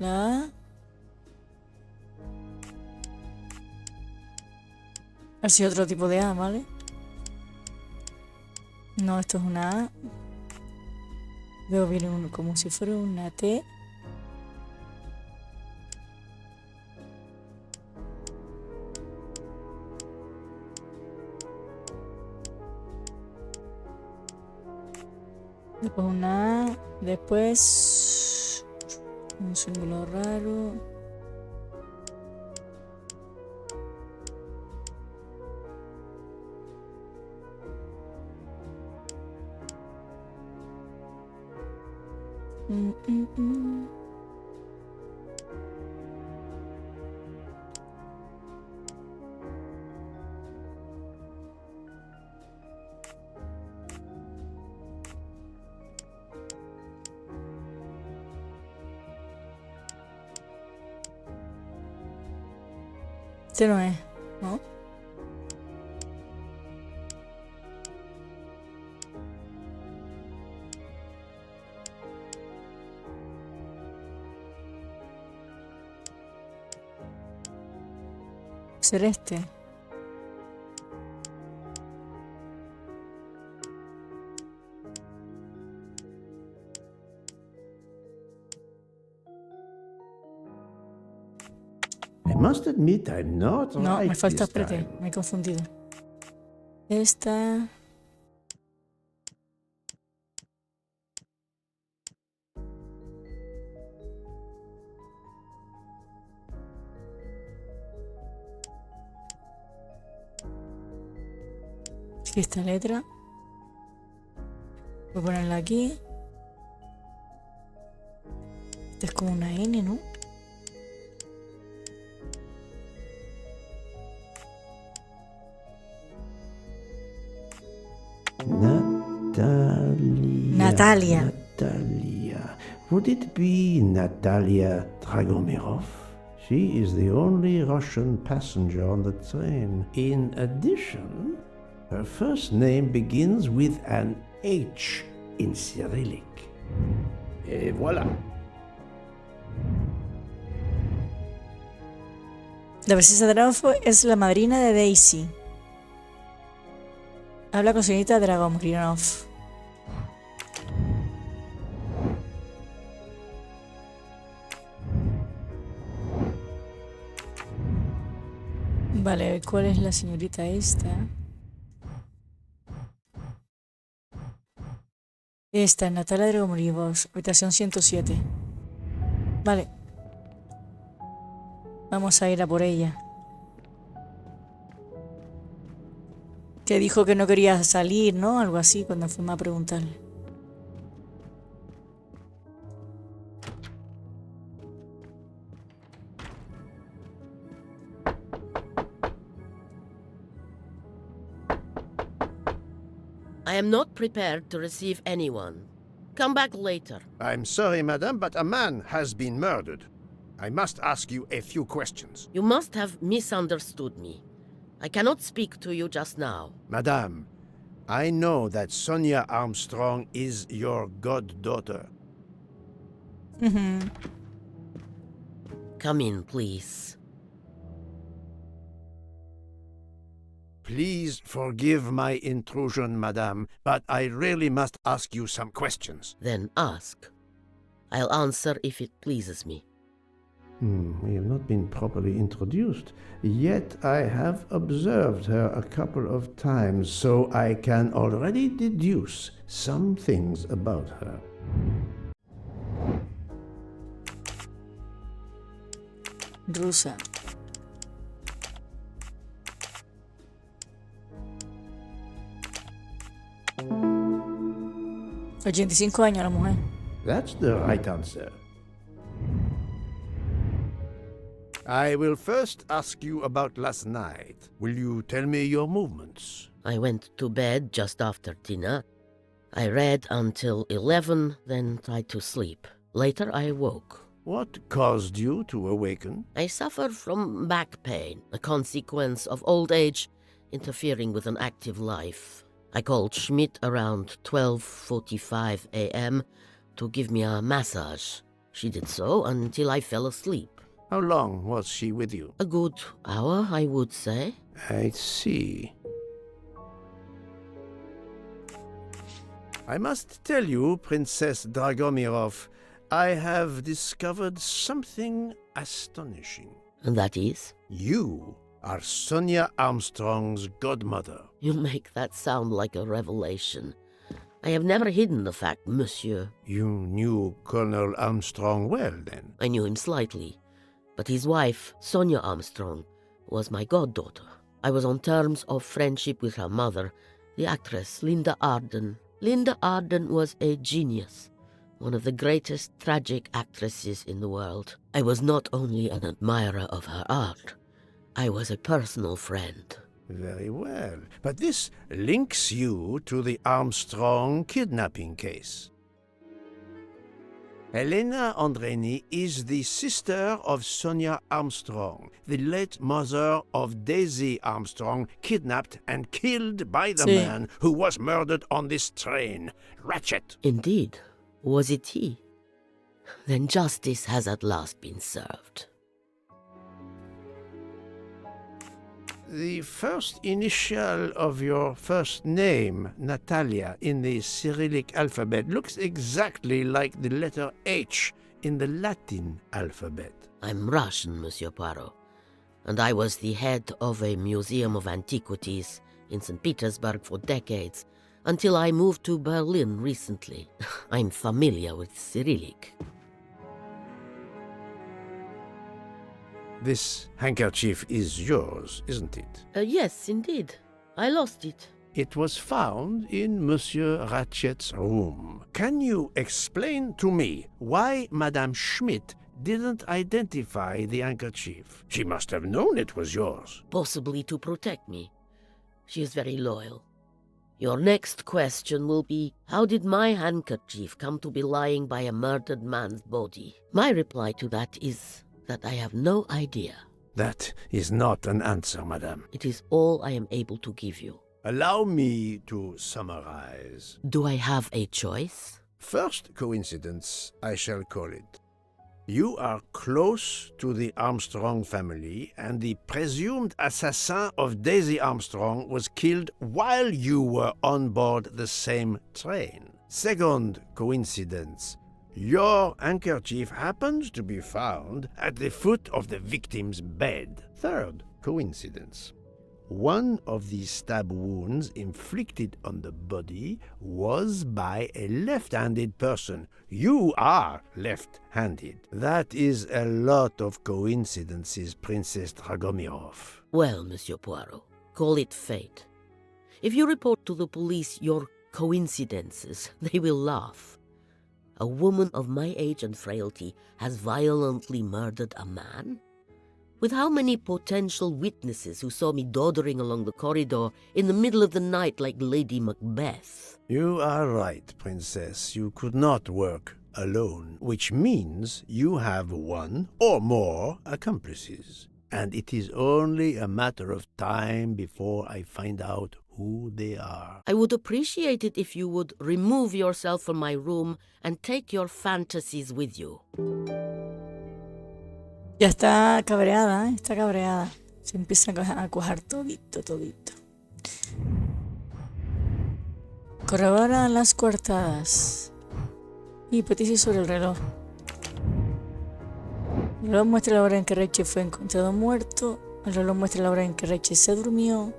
[SPEAKER 1] La A. Así otro tipo de A, ¿vale? No, esto es una A. Luego viene uno como si fuera una T. Después una A, después un símbolo raro. Este no es, ¿no? Ser este.
[SPEAKER 7] must admit I'm not
[SPEAKER 1] No,
[SPEAKER 7] right
[SPEAKER 1] me falta,
[SPEAKER 7] this
[SPEAKER 1] espérate,
[SPEAKER 7] time.
[SPEAKER 1] me he confundido. Esta... Sí, esta letra. Voy a ponerla aquí. Esta es como una N, ¿no?
[SPEAKER 7] Natalia.
[SPEAKER 1] Natalia.
[SPEAKER 7] Natalia. Would it be Natalia Dragomirov? She is the only Russian passenger on the train. In addition, her first name begins with an H in Cyrillic. Et voilà.
[SPEAKER 1] La princesa Drago es la madrina de Daisy. Habla con señorita Dragomirov. Vale, ¿cuál es la señorita esta? Esta es Natalia Dragomirov, habitación 107. Vale. Vamos a ir a por ella. Que dijo que no quería salir, ¿no? Algo así cuando fuimos a preguntarle.
[SPEAKER 14] I am not prepared to receive anyone. Come back later.
[SPEAKER 7] I'm sorry, madame, but a man has been murdered. I must ask you a few questions.
[SPEAKER 14] You must have misunderstood me. I cannot speak to you just now.
[SPEAKER 7] Madame, I know that Sonia Armstrong is your goddaughter.
[SPEAKER 14] Come in, please.
[SPEAKER 7] Please forgive my intrusion, madame, but I really must ask you some questions.
[SPEAKER 14] Then ask. I'll answer if it pleases me.
[SPEAKER 7] We have not been properly introduced, yet I have observed her a couple of times, so I can already deduce some things about her.
[SPEAKER 1] Rusa. $85 la mujer.
[SPEAKER 7] That's the right answer. I will first ask you about last night. Will you tell me your movements?
[SPEAKER 14] I went to bed just after dinner. I read until 11, then tried to sleep. Later I woke.
[SPEAKER 7] What caused you to awaken?
[SPEAKER 14] I suffered from back pain, a consequence of old age interfering with an active life. I called Schmidt around 12:45 a.m. to give me a massage. She did so until I fell asleep.
[SPEAKER 7] How long was she with you?
[SPEAKER 14] A good hour, I would say.
[SPEAKER 7] I see. I must tell you, Princess Dragomirov, I have discovered something astonishing.
[SPEAKER 14] And that is?
[SPEAKER 7] You are Sonia Armstrong's godmother.
[SPEAKER 14] You make that sound like a revelation. I have never hidden the fact, monsieur.
[SPEAKER 7] You knew Colonel Armstrong well, then?
[SPEAKER 14] I knew him slightly. But his wife, Sonia Armstrong, was my goddaughter. I was on terms of friendship with her mother, the actress Linda Arden. Linda Arden was a genius, one of the greatest tragic actresses in the world. I was not only an admirer of her art, I was a personal friend.
[SPEAKER 7] Very well. But this links you to the Armstrong kidnapping case. Elena Andreni is the sister of Sonia Armstrong, the late mother of Daisy Armstrong, kidnapped and killed by the man who was murdered on this train. Ratchet.
[SPEAKER 14] Indeed. Was it he? Then justice has at last been served.
[SPEAKER 7] The first initial of your first name, Natalia, in the Cyrillic alphabet looks exactly like the letter H in the Latin alphabet.
[SPEAKER 14] I'm Russian, Monsieur Poirot. and I was the head of a museum of antiquities in St. Petersburg for decades, until I moved to Berlin recently. I'm familiar with Cyrillic.
[SPEAKER 7] This handkerchief is yours, isn't it?
[SPEAKER 14] Yes, indeed. I lost it.
[SPEAKER 7] It was found in Monsieur Ratchet's room. Can you explain to me why Madame Schmidt didn't identify the handkerchief? She must have known it was yours.
[SPEAKER 14] Possibly to protect me. She is very loyal. Your next question will be, how did my handkerchief come to be lying by a murdered man's body? My reply to that is that I have no idea.
[SPEAKER 7] That is not an answer, madame.
[SPEAKER 14] It is all I am able to give you.
[SPEAKER 7] Allow me to summarize.
[SPEAKER 14] Do I have a choice?
[SPEAKER 7] First coincidence, I shall call it. You are close to the Armstrong family, and the presumed assassin of Daisy Armstrong was killed while you were on board the same train. Second coincidence. Your handkerchief happens to be found at the foot of the victim's bed. Third coincidence. One of the stab wounds inflicted on the body was by a left-handed person. You are left-handed. That is a lot of coincidences, Princess Dragomirov.
[SPEAKER 14] Well, Monsieur Poirot, call it fate. If you report to the police your coincidences, they will laugh. A woman of my age and frailty has violently murdered a man? With how many potential witnesses who saw me doddering along the corridor in the middle of the night like Lady Macbeth?
[SPEAKER 7] You are right, Princess. You could not work alone, which means you have one or more accomplices. And it is only a matter of time before I find out who they are.
[SPEAKER 14] I would appreciate it if you would remove yourself from my room and take your fantasies with you.
[SPEAKER 1] Ya está cabreada, ¿eh? Está cabreada. Se empieza a cuajar todito. Corrobora las coartadas. Hipótesis sobre el reloj. El reloj muestra la hora en que Rachel fue encontrado muerto. El reloj muestra la hora en que Rachel se durmió.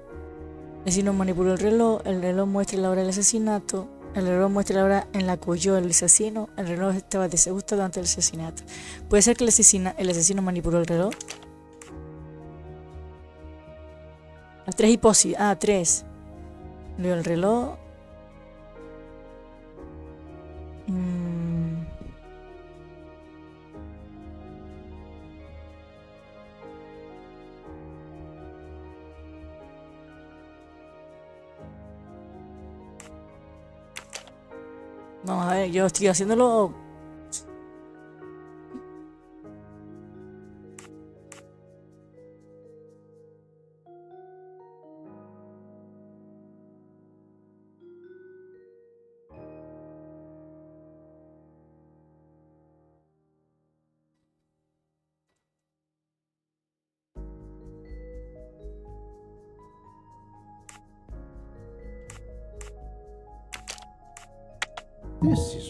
[SPEAKER 1] El asesino manipuló el reloj. El reloj muestra la hora del asesinato. El reloj muestra la hora en la que huyó el asesino. El reloj estaba desajusto durante el asesinato. ¿Puede ser que el asesino manipuló el reloj? Las tres hipótesis. 3. Leo el reloj. Vamos a ver, yo estoy haciéndolo.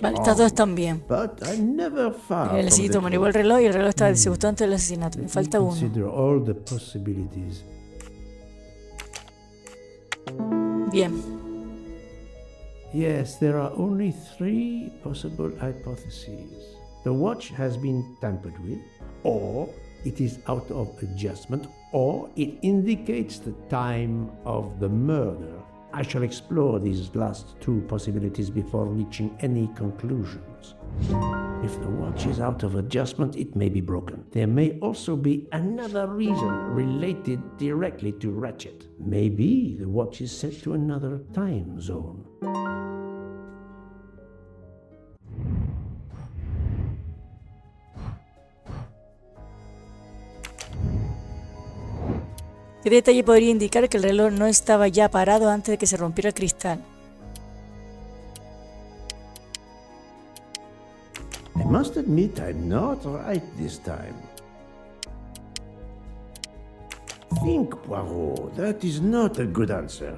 [SPEAKER 1] Vale, estas dos están bien. El asesino manipuló el reloj y el reloj está desajustado antes del asesinato. Me falta uno. Bien.
[SPEAKER 7] Yes, there are only 3 possible hypotheses. The watch has been tampered with, or it is out of adjustment, or it indicates the time of the murder. I shall explore these last 2 possibilities before reaching any conclusions. If the watch is out of adjustment, it may be broken. There may also be another reason related directly to Ratchet. Maybe the watch is set to another time zone.
[SPEAKER 1] ¿Qué detalle podría indicar que el reloj no estaba ya parado antes de que se rompiera el cristal?
[SPEAKER 7] I must admit I'm not right this time. Think, Poirot. That is not a good answer.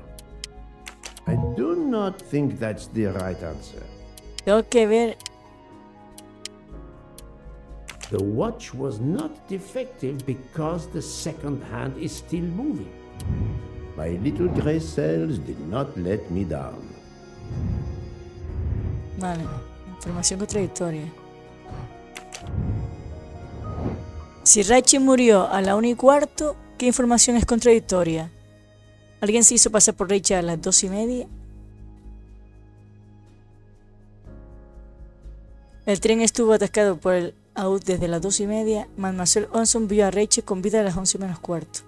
[SPEAKER 7] I do not think that's the right answer.
[SPEAKER 1] Tengo que ver.
[SPEAKER 7] The watch was not defective because the second hand is still moving. My little gray cells did not let me down.
[SPEAKER 1] Vale, información contradictoria. Si Rachel murió a la 1:15, ¿qué información es contradictoria? ¿Alguien se hizo pasar por Rachel a las 2:30? El tren estuvo atascado por el out desde las 2:30. Mademoiselle Onson vio a Rachel con vida a las 11:15.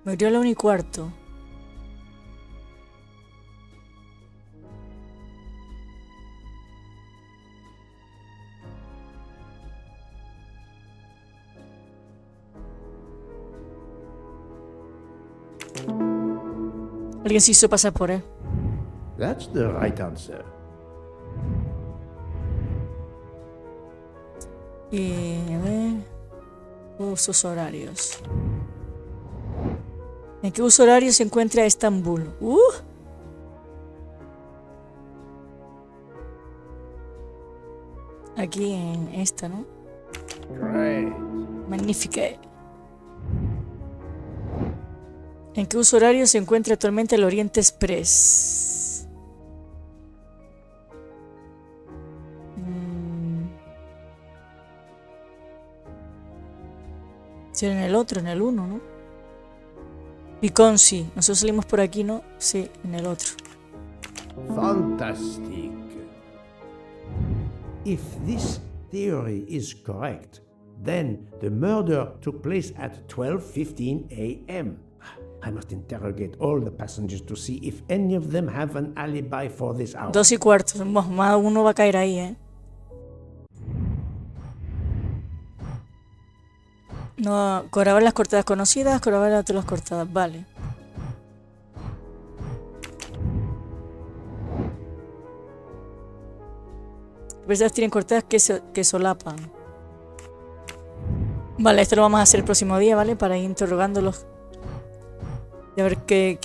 [SPEAKER 1] Murió a la 1:15. Alguien se hizo pasar por él.
[SPEAKER 7] That's the right answer.
[SPEAKER 1] Y a ver. Usos horarios. ¿En qué uso horario se encuentra Estambul? Aquí en esta, ¿no?
[SPEAKER 7] Great.
[SPEAKER 1] Magnífica. ¿En qué uso horario se encuentra actualmente el Orient Express? Sí, en el otro, en el 1, ¿no? Picón, sí. Nosotros salimos por aquí, ¿no? Sí, en el otro.
[SPEAKER 7] Fantastic. If this theory is correct, then the murder took place at 12:15 a.m. I must interrogate all the passengers to see if any of them have an alibi for this hour.
[SPEAKER 1] 2:15. Más uno va a caer ahí, ¿eh? No, cobraban las cortadas conocidas, cobraban las otras cortadas. Vale. Estas tienen cortadas que solapan. Vale, esto lo vamos a hacer el próximo día, ¿vale? Para ir interrogándolos. Y a ver qué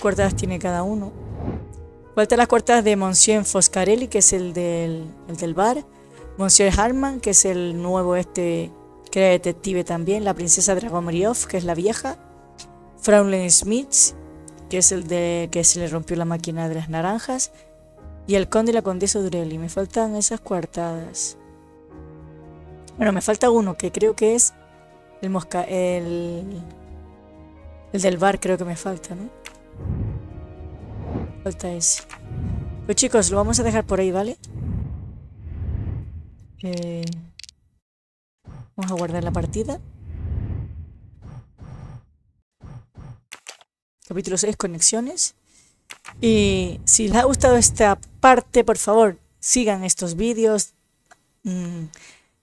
[SPEAKER 1] cortadas tiene cada uno. Faltan las cortadas de Monsieur Foscarelli, que es el del bar. Monsieur Harman, que es el nuevo que era detective también. La princesa Dragomiriov, que es la vieja. Fraulein Smith, que es el de que se le rompió la máquina de las naranjas. Y el conde y la condesa Durelli. Me faltan esas coartadas. Bueno, me falta uno, que creo que es el del bar, creo que me falta, ¿no? Falta ese. Pues chicos, lo vamos a dejar por ahí, ¿vale? Vamos a guardar la partida. Capítulo 6, conexiones. Y si les ha gustado esta parte, por favor, sigan estos vídeos.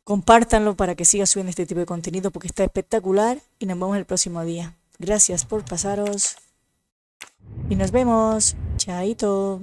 [SPEAKER 1] Compártanlo para que siga subiendo este tipo de contenido porque está espectacular. Y nos vemos el próximo día. Gracias por pasaros. Y nos vemos. Chaito.